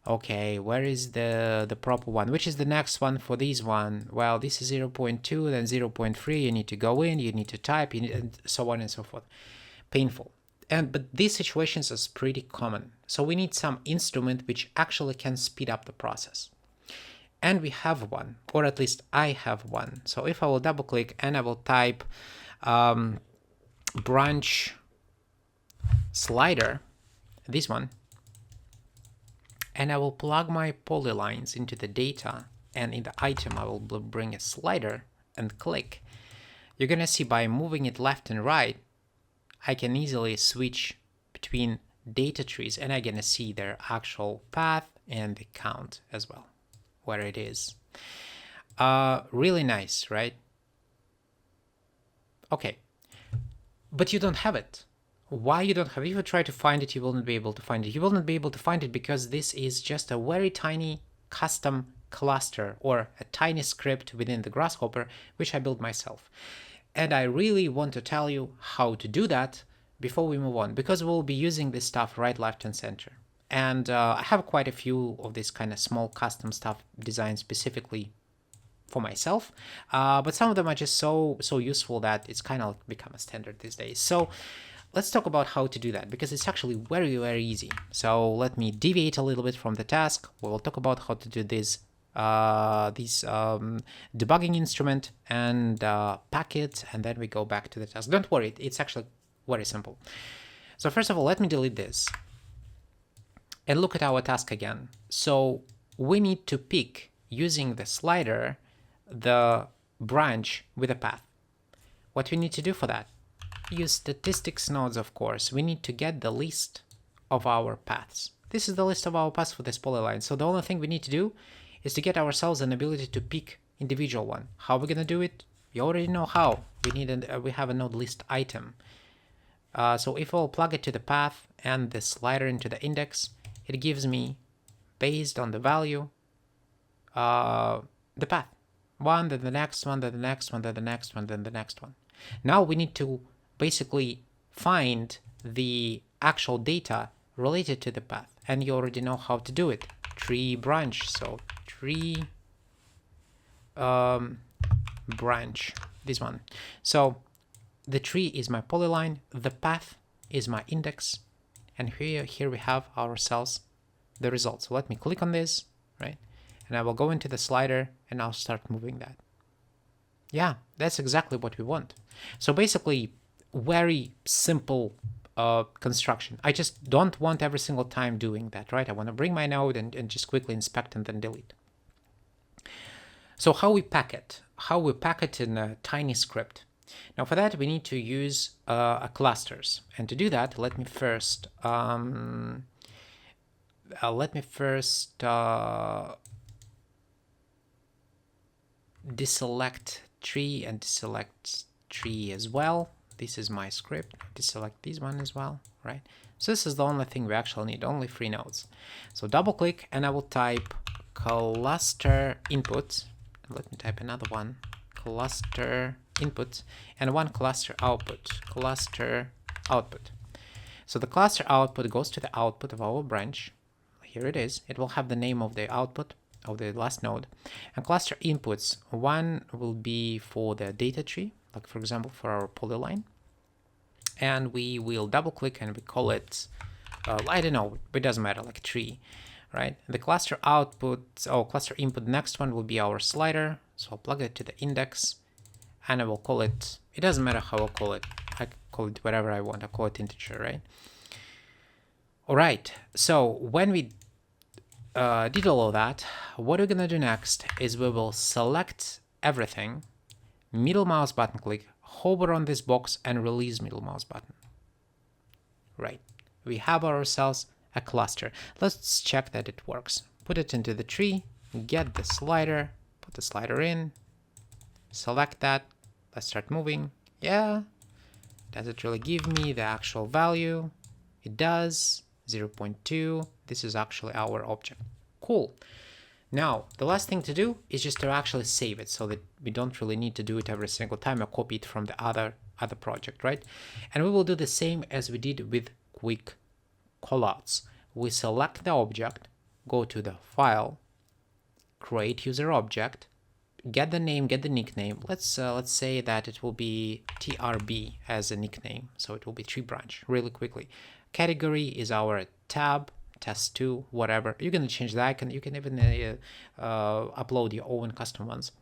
Okay, where is the proper one? Which is the next one for this one? Well, this is 0.2, then 0.3. You need to go in, you need to type, and so on and so forth. Painful. But these situations are pretty common. So we need some instrument which actually can speed up the process. And we have one, or at least I have one. So if I will double click and I will type branch slider, this one, and I will plug my polylines into the data, and in the item I will bring a slider and click. You're gonna see by moving it left and right, I can easily switch between data trees, and I'm gonna see their actual path and the count as well, where it is. Really nice, right? Okay, but you don't have it. Why you don't have it? If you try to find it, you will not be able to find it. You will not be able to find it because this is just a very tiny custom cluster or a tiny script within the Grasshopper, which I built myself. And I really want to tell you how to do that before we move on, because we'll be using this stuff right, left, and center. And I have quite a few of this kind of small custom stuff designed specifically for myself, but some of them are just so useful that it's kind of become a standard these days. So let's talk about how to do that, because it's actually very, very easy. So let me deviate a little bit from the task. We'll talk about how to do this debugging instrument and pack it, and then we go back to the task. Don't worry, it's actually very simple. So first of all, let me delete this and look at our task again. So we need to pick, using the slider, the branch with a path. What we need to do for that? Use statistics nodes, of course. We need to get the list of our paths. This is the list of our paths for this polyline. So the only thing we need to do is to get ourselves an ability to pick individual one. How are we gonna do it? You already know how. We have a node list item. So if I'll plug it to the path and the slider into the index, it gives me, based on the value, the path. One, then the next one, then the next one, then the next one, then the next one. Now we need to basically find the actual data related to the path, and you already know how to do it. Tree branch, so tree branch, this one. So the tree is my polyline, the path is my index, and here we have ourselves the result. So let me click on this, right? And I will go into the slider and I'll start moving that. Yeah, that's exactly what we want. So basically, very simple construction. I just don't want every single time doing that, right? I want to bring my node and just quickly inspect and then delete. So how we pack it? How we pack it in a tiny script. Now for that, we need to use clusters. And to do that, let me first deselect tree and deselect tree as well. This is my script. Deselect this one as well, right? So this is the only thing we actually need, only 3 nodes. So double click and I will type cluster input. Let me type another one, cluster input, and one cluster output, cluster output. So the cluster output goes to the output of our branch. Here it is. It will have the name of the output of the last node. And cluster inputs, one will be for the data tree, like for example for our polyline. And we will double click and we call it, I don't know, it doesn't matter, like tree, right? The cluster output, cluster input, next one will be our slider. So I'll plug it to the index and I will call it, it doesn't matter how I'll call it. I call it whatever I want. I'll call it integer, right? All right. So when we did all of that, what we're gonna do next is we will select everything, middle mouse button click, hover on this box and release middle mouse button. Right. We have ourselves a cluster. Let's check that it works. Put it into the tree, get the slider, put the slider in, select that. Let's start moving. Yeah. Does it really give me the actual value? It does. 0.2. This is actually our object. Cool. Now, the last thing to do is just to actually save it so that we don't really need to do it every single time or copy it from the other project, right? And we will do the same as we did with quick callouts. We select the object, go to the file, create user object, get the name, get the nickname. Let's say that it will be TRB as a nickname. So it will be tree branch really quickly. Category is our tab, test2, whatever. You're going to change the icon. You can even upload your own custom ones.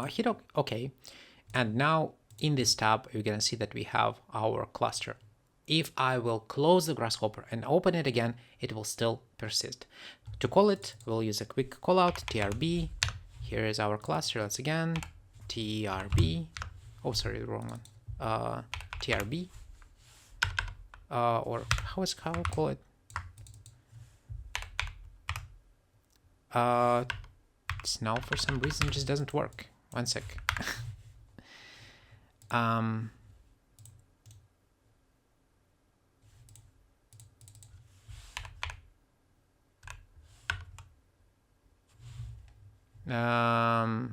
Hit OK. And now in this tab, you're going to see that we have our cluster. If I will close the Grasshopper and open it again, it will still persist. To call it, we'll use a quick callout, TRB. Here is our cluster. Let's again, TRB. Oh, sorry, the wrong one. TRB. Or how I call it? It's now for some reason just doesn't work. One sec.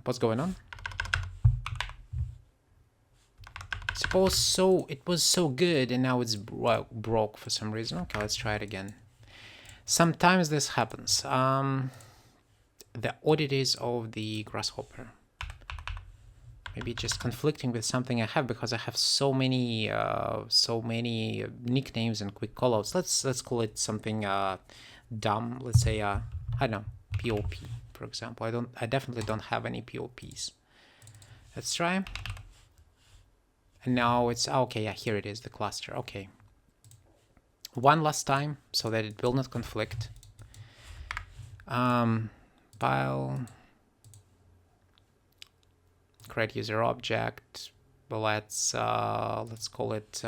What's going on? Suppose it was so good and now it's broke for some reason. Okay, let's try it again. Sometimes this happens. The oddities of the Grasshopper. Maybe just conflicting with something I have because I have so many nicknames and quick callouts. Let's call it something dumb. Let's say I don't know, POP, for example. I definitely don't have any POPs. Let's try. And now it's okay. Yeah, here it is, the cluster. Okay. One last time so that it will not conflict. File, create user object. Let's call it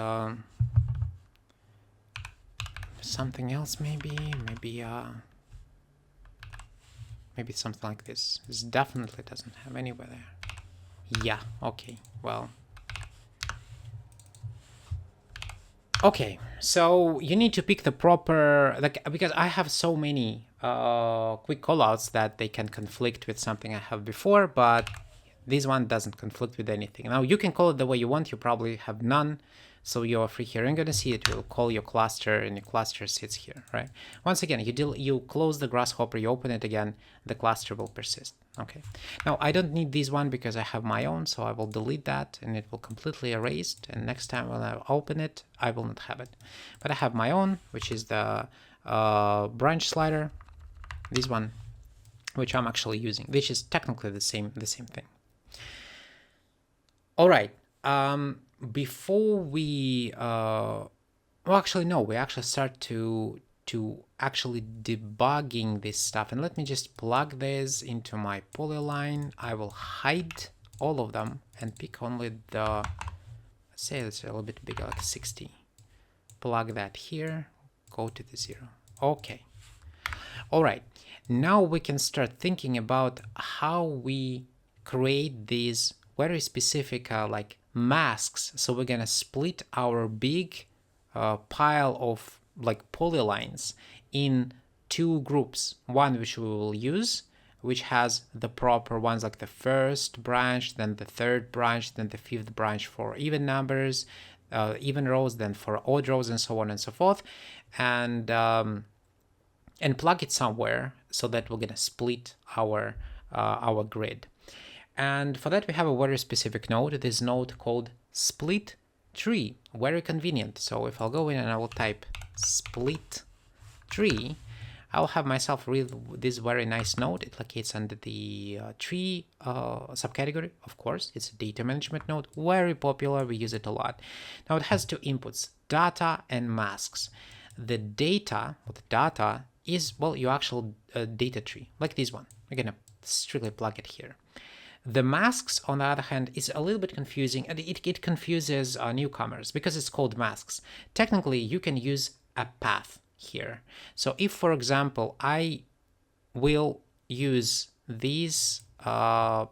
something else. Maybe something like this. This definitely doesn't have anywhere there. Yeah. Okay. Well. Okay, so you need to pick the proper, like, because I have so many quick callouts that they can conflict with something I have before, but this one doesn't conflict with anything. Now you can call it the way you want. You probably have none, so you're free here. You're gonna see it will call your cluster, and your cluster sits here, right? Once again, you close the Grasshopper, you open it again, the cluster will persist. Okay. Now I don't need this one because I have my own, so I will delete that, and it will completely erased. And next time when I open it, I will not have it. But I have my own, which is the branch slider. This one, which I'm actually using, which is technically the same thing. All right. Before we, well, actually no, we actually start to actually debugging this stuff. And let me just plug this into my polyline. I will hide all of them and pick only the, let's say it's a little bit bigger, like 60. Plug that here, go to the 0. Okay. All right. Now we can start thinking about how we create these very specific like masks. So we're gonna split our big pile of like polylines in two groups. One which we will use, which has the proper ones like the first branch, then the third branch, then the fifth branch for even numbers, even rows, then for odd rows, and so on and so forth, and plug it somewhere so that we're gonna split our grid. And for that we have a very specific node. This node called split tree, very convenient. So if I'll go in and I will type split tree, I'll have myself read this very nice node. It locates under the tree subcategory. Of course, it's a data management node, very popular. We use it a lot. Now it has two inputs, data and masks. The data, or the data, is, well, your actual data tree, like this one. We're gonna strictly plug it here. The masks, on the other hand, is a little bit confusing, and it confuses newcomers because it's called masks. Technically, you can use a path here. So if, for example, I will use these, the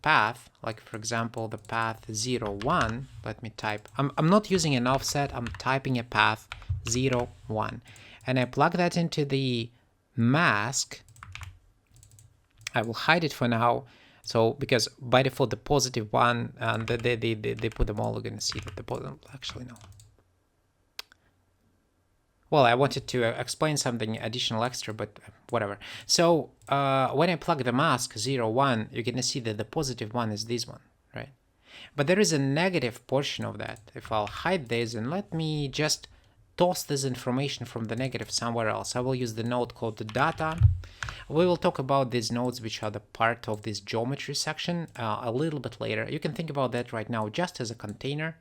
path, like for example, the path 0, 1, let me type, I'm not using an offset, I'm typing a path 0, 1. And I plug that into the mask. I will hide it for now. So because by default the positive one, and they put them all, we're gonna see that the positive, actually no. Well, I wanted to explain something additional extra, but whatever. So when I plug the mask 0, 1, you're gonna see that the positive one is this one, right? But there is a negative portion of that. If I'll hide this and let me just toss this information from the negative somewhere else, I will use the node called the data. We will talk about these nodes which are the part of this geometry section a little bit later. You can think about that right now just as a container.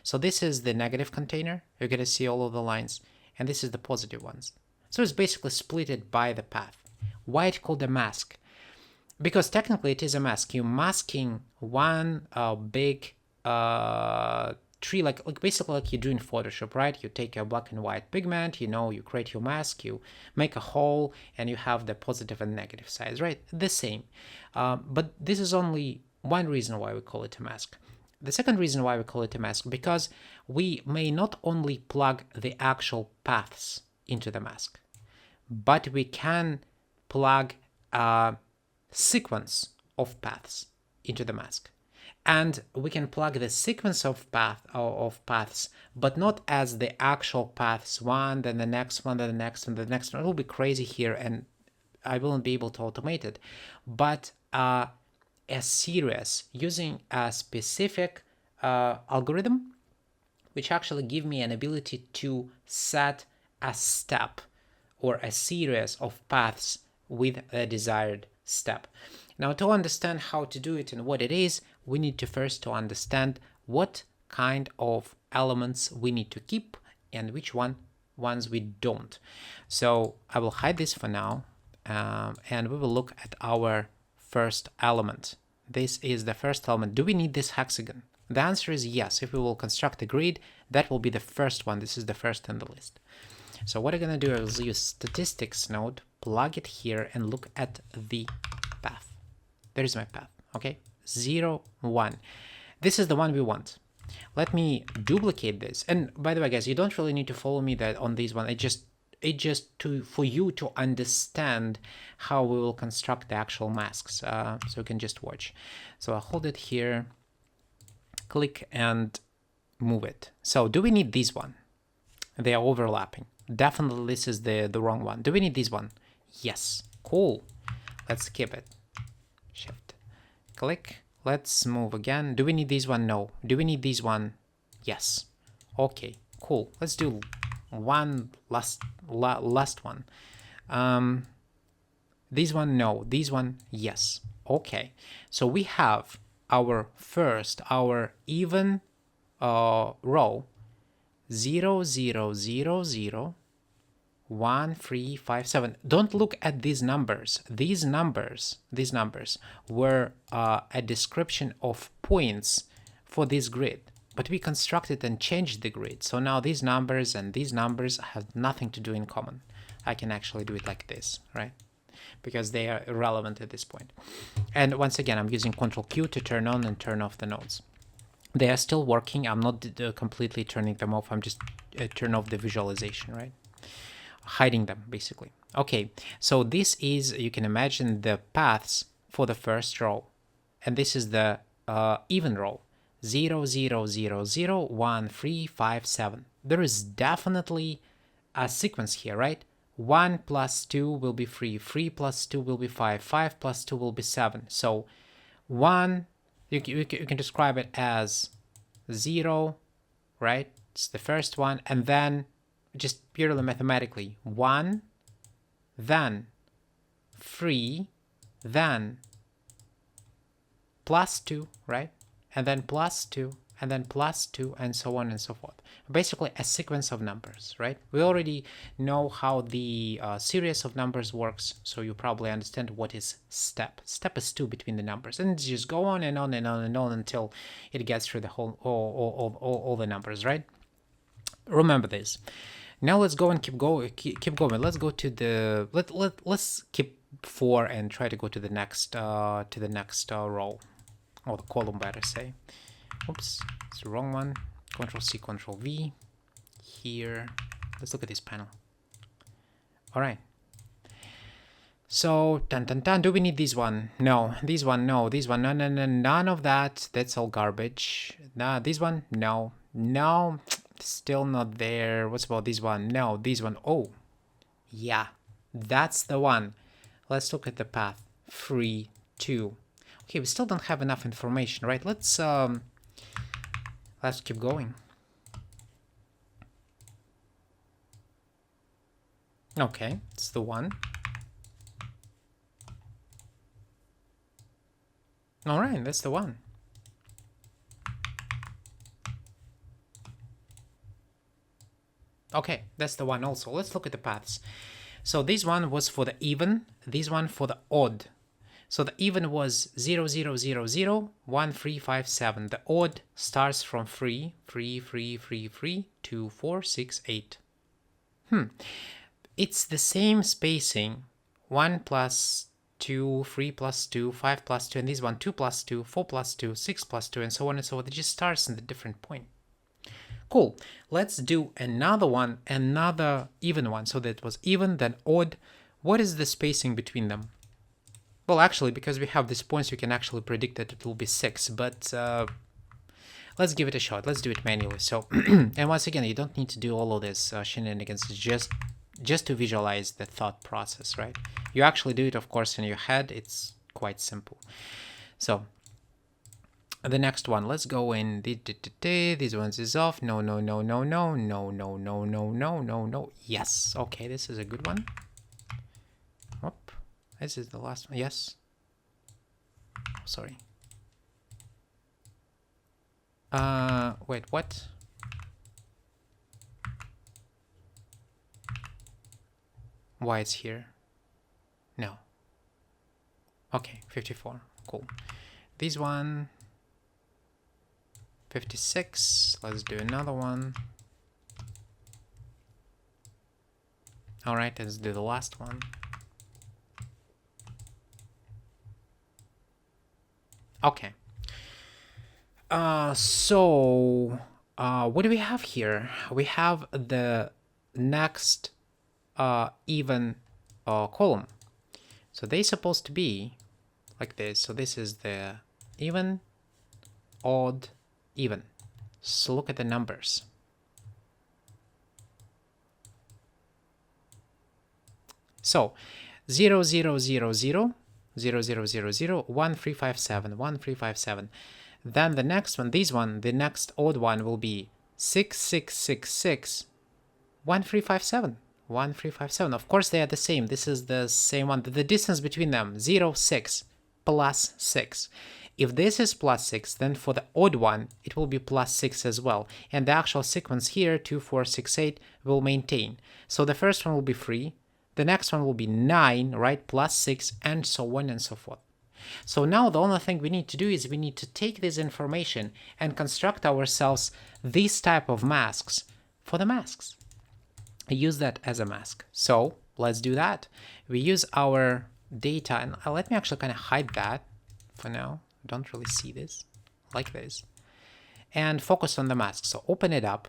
So this is the negative container. You're going to see all of the lines. And this is the positive ones. So it's basically splitted by the path. Why it's called a mask? Because technically it is a mask. You're masking one big tree, like basically like you do in Photoshop, right? You take a black and white pigment, you create your mask, you make a hole, and you have the positive and negative sides, right? The same. But this is only one reason why we call it a mask. The second reason why we call it a mask, because we may not only plug the actual paths into the mask, but we can plug a sequence of paths into the mask. And we can plug the sequence of paths, but not as the actual paths, one, then the next one, then the next one, the next one. It will be crazy here, and I won't be able to automate it. But a series using a specific algorithm, which actually give me an ability to set a step or a series of paths with a desired step. Now, to understand how to do it and what it is, we need to first to understand what kind of elements we need to keep and which ones we don't. So I will hide this for now, and we will look at our first element. This is the first element. Do we need this hexagon? The answer is yes. If we will construct a grid, that will be the first one. This is the first in the list. So what I'm going to do is use statistics node, plug it here, and look at the path. There's my path, okay? 0, 1. This is the one we want. let me duplicate this. And by the way, guys, you don't really need to follow me that on this one. It just for you to understand how we will construct the actual masks. So you can just watch. So I'll hold it here, click and move it. So do we need this one? They are overlapping. Definitely this is the wrong one. Do we need this one? Yes. Cool. Let's skip it. Shift. Click. Let's move again. Do we need this one? No. Do we need this one? Yes. Okay. Cool. Let's do one last one. This one? No. This one? Yes. Okay. So we have our even row 0, 0, 0, 0, 1, 3, 5, 7. Don't look at these numbers. These numbers were a description of points for this grid, but we constructed and changed the grid. So now these numbers and these numbers have nothing to do in common. I can actually do it like this, right? Because they are irrelevant at this point. And once again, I'm using Ctrl Q to turn on and turn off the nodes. They are still working. I'm not completely turning them off. I'm just turn off the visualization, right? Hiding them, basically. Okay, so this is, you can imagine the paths for the first row. And this is the even row. 0, 0, 0, 0, 1, 3, 5, 7. There is definitely a sequence here, right? 1 plus 2 will be 3, 3 plus 2 will be 5, 5 plus 2 will be 7. So 1, you can describe it as 0, right? It's the first one, and then just purely mathematically 1, then 3, then plus 2, right? And then plus 2, and then plus 2, and so on and so forth. Basically a sequence of numbers, right? We already know how the series of numbers works, so you probably understand what is step. Step is 2 between the numbers, and just go on and on and on and on until it gets through the whole all the numbers, right? Remember this. Now let's go and keep going. Let's go to the let's keep 4 and try to go to the next row, or the column, better say. Oops, it's the wrong one. Control C, Control V. Here, let's look at this panel. All right. So, do we need this one? No. This one, no. This one, no, no, no, none of that. That's all garbage. Nah, this one, no. No, still not there. What's about this one? No, this one. Oh, yeah, that's the one. Let's look at the path. 3, 2. Okay, we still don't have enough information, right? Let's keep going. Okay, it's the one. All right, that's the one. Okay, that's the one also. Let's look at the paths. So this one was for the even, this one for the odd. So the even was 0, 0, 0, 0, 1, 3, 5, 7. The odd starts from 3, 3, 3, 3, 3, 2, 4, 6, 8. It's the same spacing. 1 plus 2, 3 plus 2, 5 plus 2, and this one 2 plus 2, 4 plus 2, 6 plus 2, and so on and so forth. It just starts in the different point. Cool. Let's do another one, another even one. So that was even, then odd. What is the spacing between them? Well, actually, because we have these points, we can actually predict that it will be 6, but let's give it a shot. Let's do it manually. So, and once again, you don't need to do all of this shenanigans. It's just to visualize the thought process, right? You actually do it, of course, in your head. It's quite simple. So, the next one, let's go in. These ones is off. No, no, no, no, no, no, no, no, no, no, no, no. Yes. Okay, this is a good one. Whoop. This is the last one. Yes. Sorry. Wait, what? Why it's here? No. Okay, 54. Cool. This one. 56. Let's do another one. All right, let's do the last one. Okay. What do we have here? We have the next even column. So they're supposed to be like this. So this is the even, odd, even. So look at the numbers. So 0, 0, 0, 0, 0, 0, 0, 0, 1, 3, 5, 7, 1, 3, 5, 7. Then the next one, the next odd one will be 6, 6, 6, 6, 1, 3, 5, 7, 1, 3, 5, 7. Of course, they are the same. This is the same one. The distance between them, 0, 6, plus 6. If this is plus 6, then for the odd one, it will be plus 6 as well. And the actual sequence here, 2, 4, 6, 8, will maintain. So the first one will be 3. The next one will be 9, right? Plus 6, and so on and so forth. So now the only thing we need to do is we need to take this information and construct ourselves these type of masks for the masks. Use that as a mask. So let's do that. We use our data, and let me actually kind of hide that for now. Don't really see this like this. And focus on the mask. So open it up.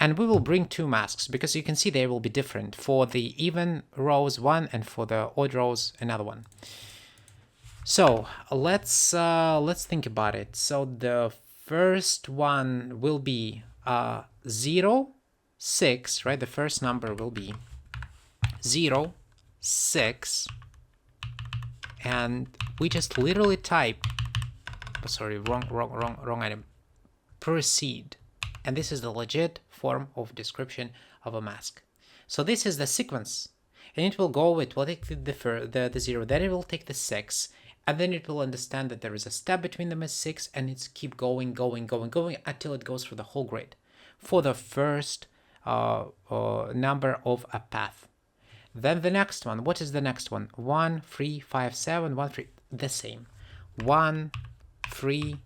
And we will bring two masks because you can see they will be different. For the even rows, one, and for the odd rows, another one. So let's think about it. So the first one will be 0, 6, right? The first number will be 0, 6, and we just literally type, sorry, wrong item, proceed. And this is the legit form of description of a mask. So this is the sequence, and it will go, it will take the 0, then it will take the 6, and then it will understand that there is a step between them as 6, and it's keep going until it goes through the whole grid for the first number of a path. Then the next one, what is the next one? 1, 3, 5, 7, 1, 3, the same. 1, 3,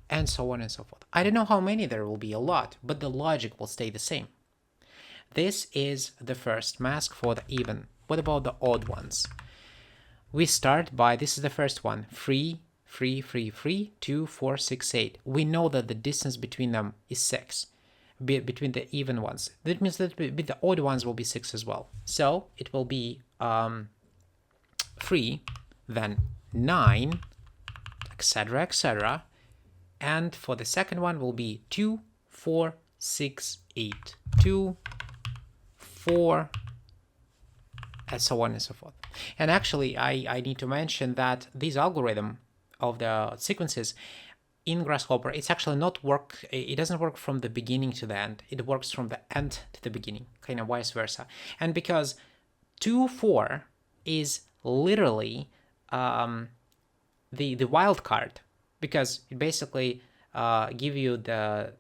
and so on and so forth. I don't know how many there will be, a lot, but the logic will stay the same. This is the first mask for the even. What about the odd ones? We start by, this is the first one, 3, 3, 3, 3, 2, 4, 6, 8. We know that the distance between them is 6, between the even ones. That means that the odd ones will be 6 as well. So it will be 3, then 9, etc., etc. And for the second one will be 2, 4, 6, 8, 2, 4, and so on and so forth. And actually, I need to mention that this algorithm of the sequences in Grasshopper, it's actually not work, it doesn't work from the beginning to the end. It works from the end to the beginning, kind of vice versa. And because 2, 4 is literally the wild card, because it basically give you the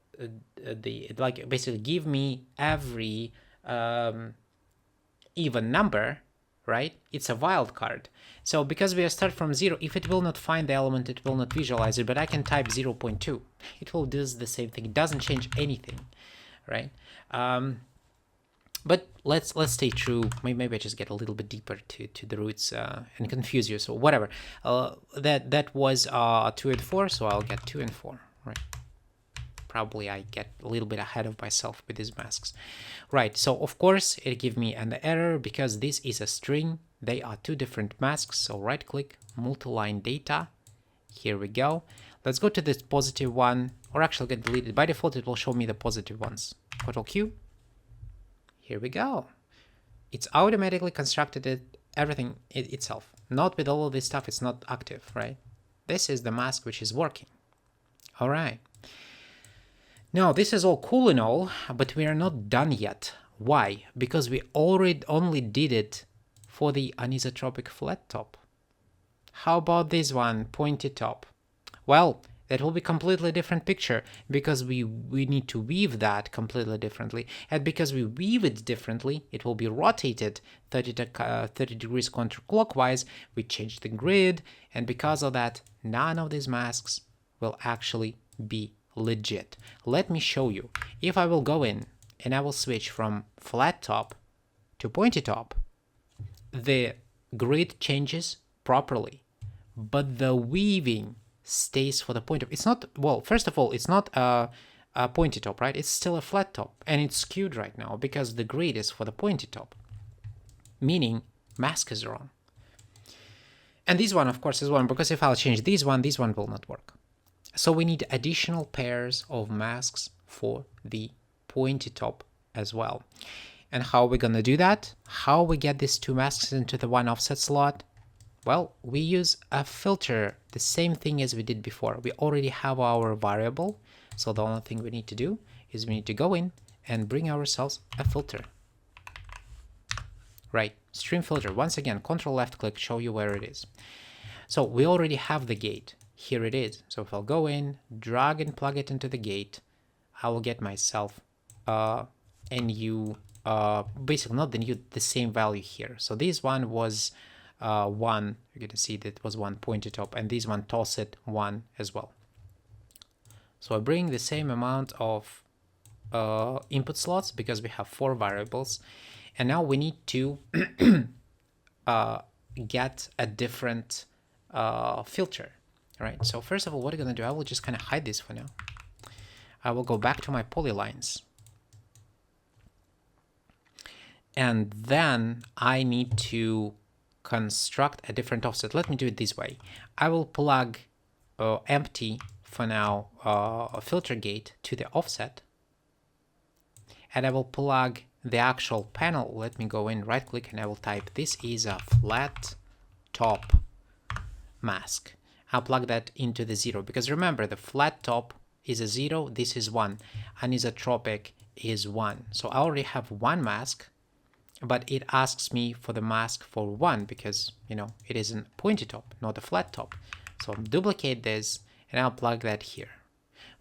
like basically give me every even number, right? It's a wild card. So because we start from 0, if it will not find the element, it will not visualize it, but I can type 0.2. It will do the same thing. It doesn't change anything, right? But let's stay true. Maybe I just get a little bit deeper to the roots and confuse you. So whatever. That was 2 and 4, so I'll get 2 and 4, right? Probably I get a little bit ahead of myself with these masks. Right, so of course it give me an error because this is a string. They are two different masks. So right click, multi-line data. Here we go. Let's go to this positive one, or actually get deleted. By default, it will show me the positive ones. Control Q. Here we go. It's automatically constructed everything itself. Not with all of this stuff, it's not active, right? This is the mask which is working. All right. Now, this is all cool and all, but we are not done yet. Why? Because we already only did it for the anisotropic flat top. How about this one, pointy top? Well, that will be completely different picture because we need to weave that completely differently. And because we weave it differently, it will be rotated 30 degrees counterclockwise. We change the grid, and because of that, none of these masks will actually be legit. Let me show you. If I will go in and I will switch from flat top to pointy top, the grid changes properly, but the weaving stays for the point top. It's not, well, first of all, it's not a pointy top, right? It's still a flat top, and it's skewed right now because the grid is for the pointy top, meaning mask is wrong. And this one, of course, is wrong because if I'll change this one will not work. So we need additional pairs of masks for the pointy top as well. And how are we going to do that? How we get these two masks into the one offset slot? Well, we use a filter, the same thing as we did before. We already have our variable, so the only thing we need to do is we need to go in and bring ourselves a filter. Right, stream filter. Once again, Control left click, show you where it is. So we already have the gate. Here it is. So if I'll go in, drag and plug it into the gate, I will get myself a new, basically not the new, the same value here. So this one was 1, you're going to see that was 1 pointy top, and this one toss it 1 as well. So I bring the same amount of input slots because we have 4 variables, and now we need to get a different filter, right? So first of all, what I'm going to do, I will just kind of hide this for now. I will go back to my polylines, and then I need to construct a different offset. Let me do it this way. I will plug empty for now a filter gate to the offset, and I will plug the actual panel. Let me go in, right click, and I will type this is a flat top mask. I'll plug that into the 0 because remember the flat top is a 0, this is 1, anisotropic is 1. So I already have 1 mask, but it asks me for the mask for 1 because, you know, it is a pointy top, not a flat top. So I'll duplicate this and I'll plug that here.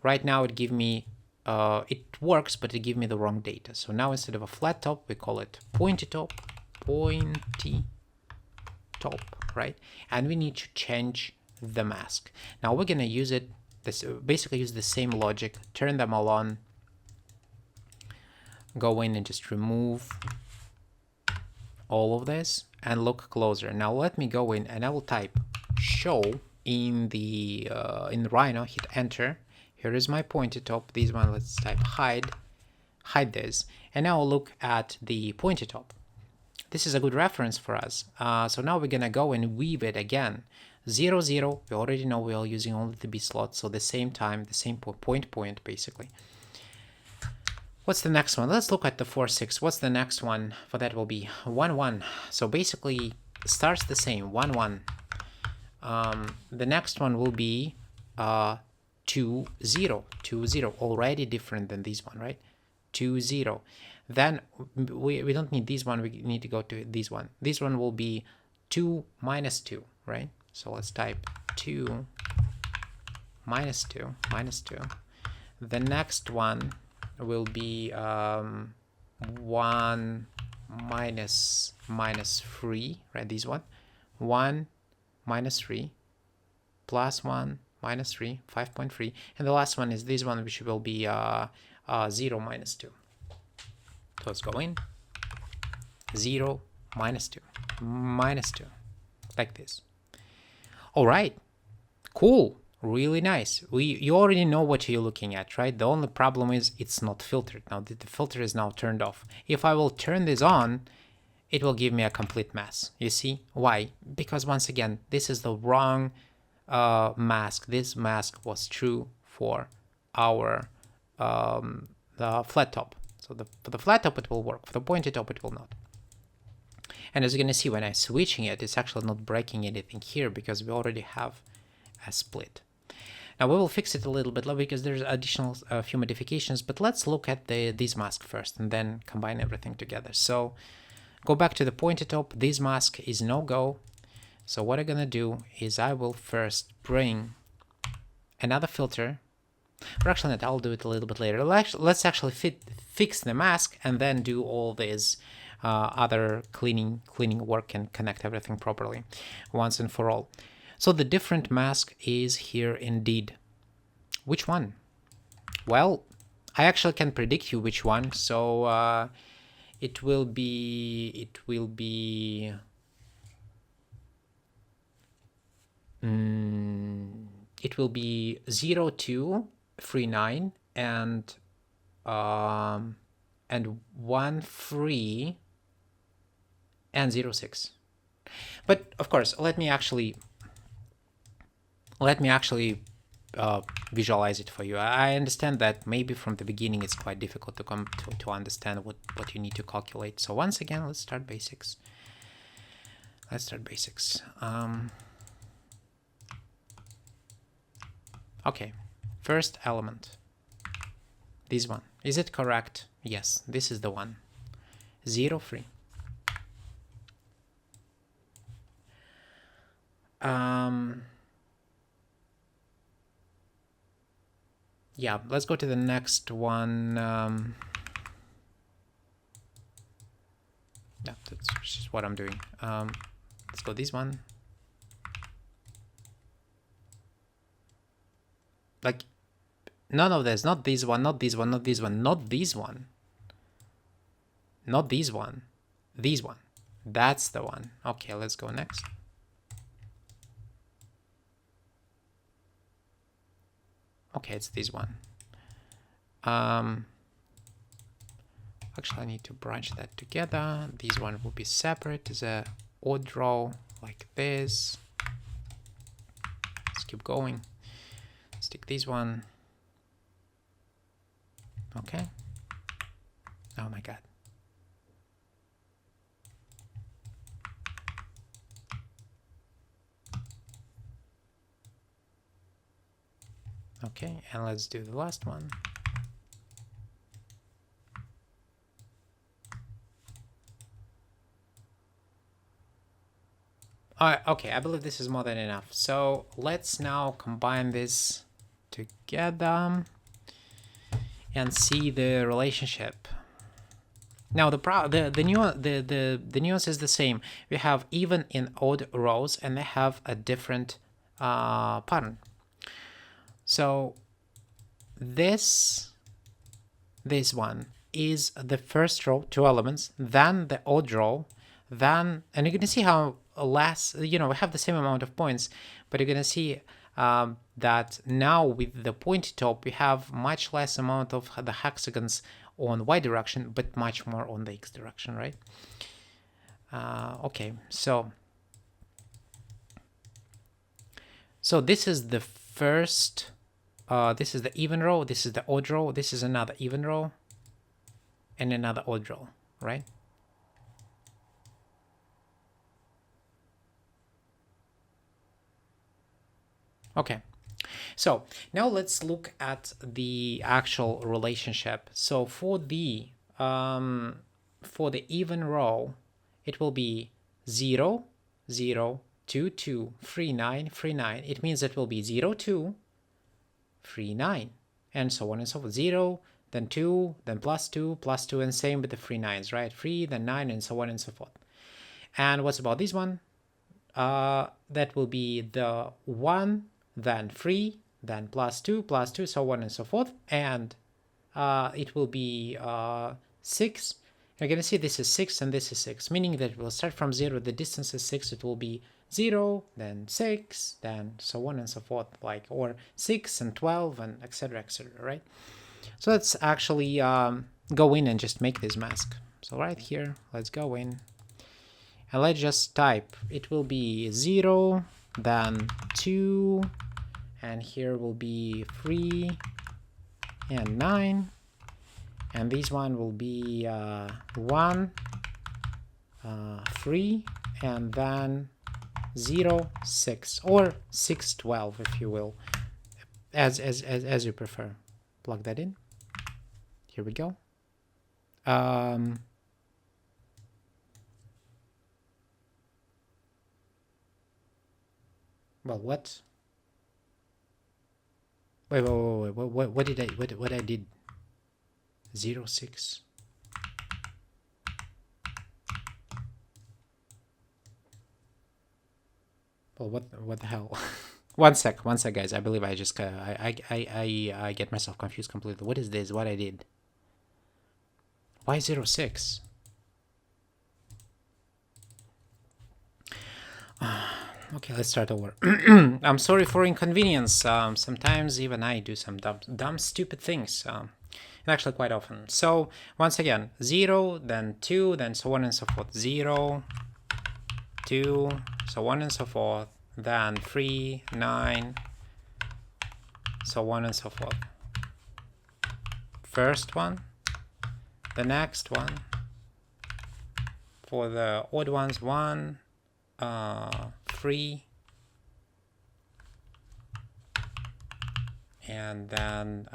Right now it give me, it works, but it give me the wrong data. So now instead of a flat top, we call it pointy top, right? And we need to change the mask. Now we're gonna use it, basically use the same logic, turn them all on, go in and just remove all of this and look closer. Now let me go in and I will type show in the Rhino, hit enter. Here is my pointy top. This one, let's type hide this, and now I'll look at the pointy top. This is a good reference for us. So now we're gonna go and weave it again. 0, 0, we already know we are using only the B slot, so the same time, the same point basically. What's the next one? Let's look at the 4, 6. What's the next one? For that will be 1, 1. So basically starts the same, 1, 1. The next one will be 2, 0, 2, 0, already different than this one, right? 2, 0. Then we don't need this one, we need to go to this one. This one will be 2, minus 2, right? So let's type 2, minus 2, minus 2. The next one will be 1, minus 3, right? This one. 1, minus 3, plus 1, minus 3, 5.3. And the last one is this one, which will be 0, minus 2. So let's go in, 0, minus 2, minus 2, like this. All right, cool, really nice. You already know what you're looking at, right? The only problem is it's not filtered. Now the filter is now turned off. If I will turn this on, it will give me a complete mess. You see why? Because once again, this is the wrong mask. This mask was true for our the flat top. So for the flat top it will work, for the pointy top it will not. And as you're going to see, when I'm switching it, it's actually not breaking anything here because we already have a split. Now we will fix it a little bit because there's additional few modifications, but let's look at this mask first and then combine everything together. So go back to the pointy top. This mask is no go. So what I'm going to do is I will first bring another filter. Or actually not, I'll do it a little bit later. Let's actually fix the mask and then do all this other cleaning work and connect everything properly once and for all. So the different mask is here indeed. Which one? Well, I actually can predict you which one. So it will be will be 0, 2, 3, 9, and 1, 3, and 0, 6. But of course, let me actually visualize it for you. I understand that maybe from the beginning it's quite difficult to understand what you need to calculate. So once again, let's start basics. Okay, first element, this one. Is it correct? Yes, this is the one. 0, 3. Yeah, let's go to the next one. Yeah, that's just what I'm doing. Let's go this one. Like, none of this, not this one, not this one, not this one, not this one. Not this one. This one. That's the one. Okay, let's go next. Okay, it's this one. Actually, I need to branch that together. This one will be separate as a odd row like this. Let's keep going. Let's take this one. Okay. Oh my God. Okay, and let's do the last one. Okay, I believe this is more than enough. So let's now combine this together and see the relationship. Now the nuance is the same. We have even in odd rows, and they have a different pattern. So this one is the first row, 2 elements, then the odd row, then, and you're going to see how less, we have the same amount of points, but you're going to see that now with the pointy top, we have much less amount of the hexagons on y direction, but much more on the x direction, right? Okay, so this is the first, this is the even row, this is the odd row, this is another even row, and another odd row, right? Okay, so now let's look at the actual relationship. So for the even row, it will be 0, 0, 2, 2, 3, 9, 3, 9. It means it will be 0, 2, 3, 9, and so on and so forth. 0, then 2, then plus 2, and same with the 3 9s, right? 3, then 9, and so on and so forth. And what's about this one? That will be the 1, then 3, then plus 2, so on and so forth. And it will be 6. You're going to see this is 6 and this is 6, meaning that we'll start from 0. The distance is 6. It will be 0, then 6, then so on and so forth, like, or 6 and 12 and etc., right? So let's actually go in and just make this mask. So right here, let's go in and let's just type. It will be 0, then 2, and here will be 3 and 9, and this one will be 1, 3, and then 0, 6, or 6, 12, if you will, as you prefer. Plug that in. Here we go. Well, what? Wait, what did I did? 0, 6. Well, what the hell? One sec, guys. I believe I just I get myself confused completely. What is this? What I did? Why 0, 6? Okay, let's start over. I'm sorry for inconvenience. Sometimes even I do some dumb stupid things. And actually quite often. So once again, 0, then 2, then so on and so forth. 0, 2, so on and so forth. Then 3, 9, so on and so forth. First one, the next one. For the odd ones, 1, 3, and then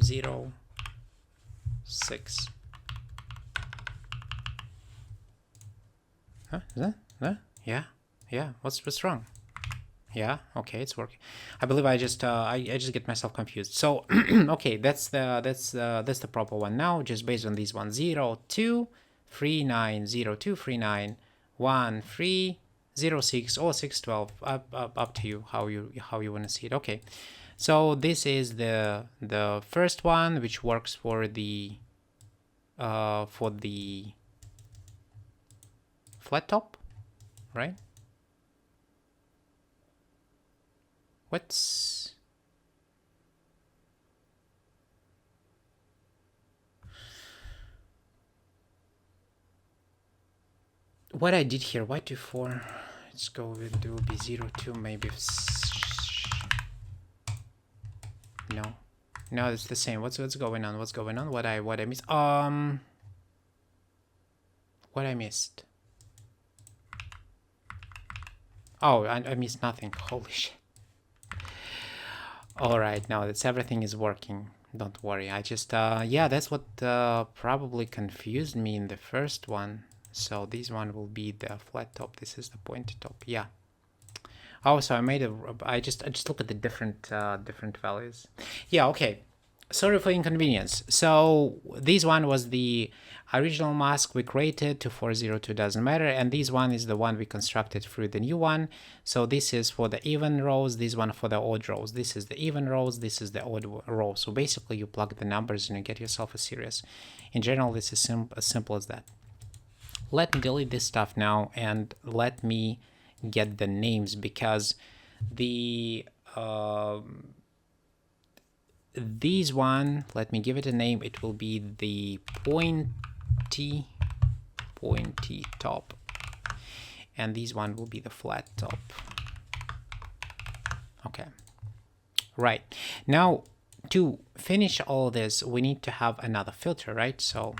0, 6. Huh? Is that? Yeah. What's wrong? Yeah. Okay, it's working. I believe I just get myself confused. So okay, that's the proper one now. Just based on these ones: 0, 2, 3, 9, 0, 2, 3, 9, 1, 3, 0, 6, or 6, 12. Up to you how you want to see it. Okay. So this is the first one, which works for the flat top, right? What I did here? Why 2, 4? Let's go with do be 0, 2, maybe. No, it's the same. What's going on? What's going on? What I missed? What I missed? Oh, I missed nothing. Holy shit. All right, now that's everything is working. Don't worry. I just yeah, that's what probably confused me in the first one. So this one will be the flat top. This is the pointy top. Yeah. Oh, so I made I just look at the different values. Yeah, okay. Sorry for inconvenience. So this one was the original mask we created, 2402 doesn't matter, and this one is the one we constructed through the new one. So this is for the even rows, this one for the odd rows. This is the even rows, this is the odd row. So basically you plug the numbers and you get yourself a series. In general, this is as simple as that. Let me delete this stuff now and let me get the names, because the these one, let me give it a name. It will be the pointy top, and this one will be the flat top. Okay, right. Now to finish all this, we need to have another filter, right? So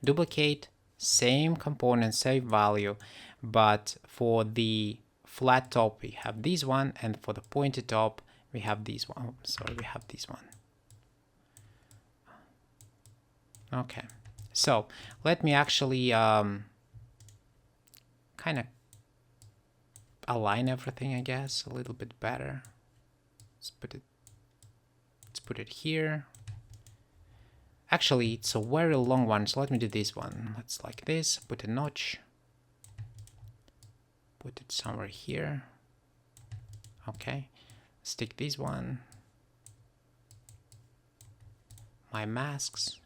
duplicate, same component, same value, but for the flat top we have this one, and for the pointed top we have this one. Oh, sorry, we have this one. Okay, so let me actually kind of align everything, I guess, a little bit better. Let's put it here. Actually, it's a very long one, so let me do this one. Let's like this, put a notch, put it somewhere here. Okay, stick this one. My masks.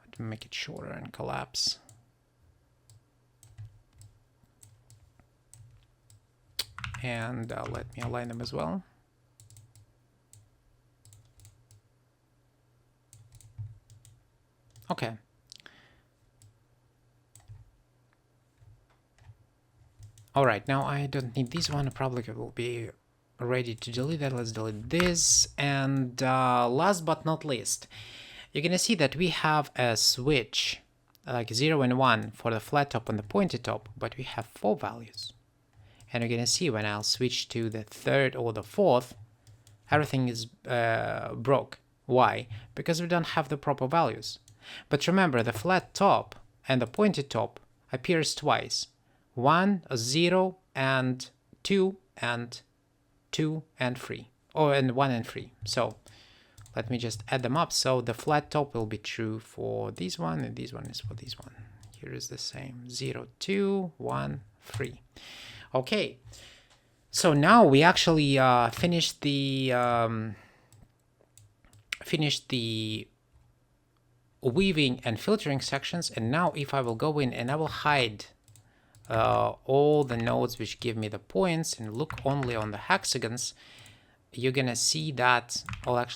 Let me make it shorter and collapse. And let me align them as well. Okay. All right, now I don't need this one. Probably will be ready to delete that. Let's delete this. And last but not least, you're gonna see that we have a switch like 0 and 1 for the flat top and the pointed top, but we have 4 values. And you're gonna see when I'll switch to the third or the fourth, everything is broke. Why? Because we don't have the proper values. But remember, the flat top and the pointed top appears twice. 1, 0, and 2, and 2, and 3. Or and 1 and 3. So let me just add them up. So the flat top will be true for this one, and this one is for this one. Here is the same. 0, 2, 1, 3. Okay. So now we actually finished the weaving and filtering sections, and now if I will go in and I will hide all the nodes which give me the points and look only on the hexagons, you're gonna see that we're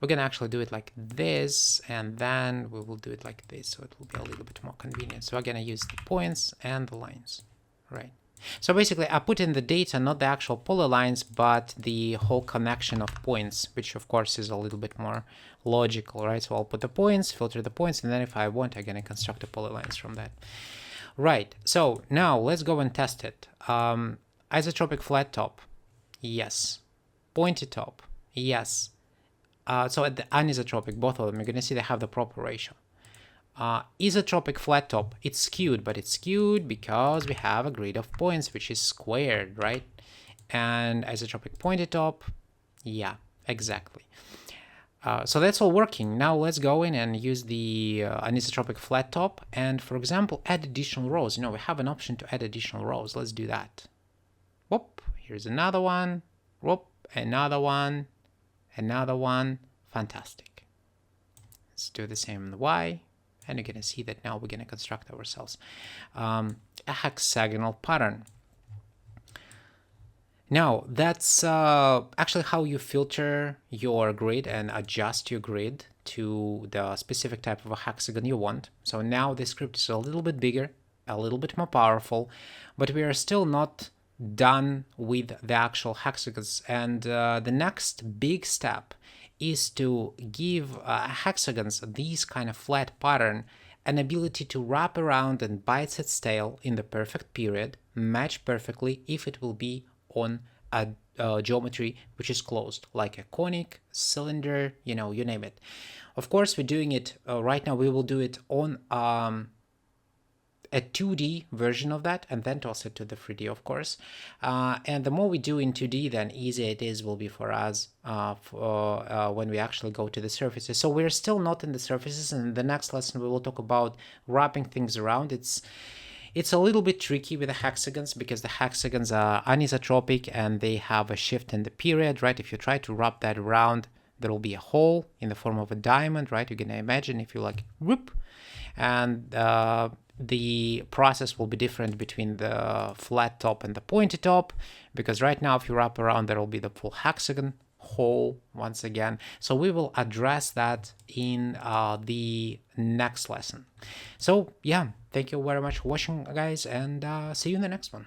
gonna actually do it like this, and then we will do it like this, so it will be a little bit more convenient. So I'm gonna use the points and the lines, right? So basically I put in the data, not the actual polylines, but the whole connection of points, which of course is a little bit more logical, right? So I'll put the points, filter the points, and then if I want, I'm gonna construct the polylines from that. Right, so now let's go and test it. Isotropic flat top, yes. Pointy top, yes. So at the anisotropic, both of them, you're gonna see they have the proper ratio. Isotropic flat top, it's skewed, but it's skewed because we have a grid of points which is squared, right? And isotropic pointy top, yeah, exactly. So that's all working. Now let's go in and use the anisotropic flat top and, for example, add additional rows. You know, we have an option to add additional rows. Let's do that. Whoop, here's another one. Whoop, another one. Another one. Fantastic. Let's do the same on the Y. And you're going to see that now we're going to construct ourselves a hexagonal pattern. Now, that's actually how you filter your grid and adjust your grid to the specific type of a hexagon you want. So now the script is a little bit bigger, a little bit more powerful, but we are still not done with the actual hexagons. And the next big step is to give hexagons, these kind of flat pattern, an ability to wrap around and bite its tail in the perfect period, match perfectly if it will be on a geometry which is closed, like a conic, cylinder, you know, you name it. Of course, we're doing it right now. We will do it on a 2D version of that, and then toss it to the 3D, of course. And the more we do in 2D, then easier it is will be for us when we actually go to the surfaces. So we're still not in the surfaces, and in the next lesson we will talk about wrapping things around. It's a little bit tricky with the hexagons because the hexagons are anisotropic and they have a shift in the period, right? If you try to wrap that around, there will be a hole in the form of a diamond, right? You can imagine if you like whoop, and the process will be different between the flat top and the pointy top, because right now if you wrap around, there will be the full hexagon hole once again. So we will address that in the next lesson. So yeah, thank you very much for watching, guys, and see you in the next one.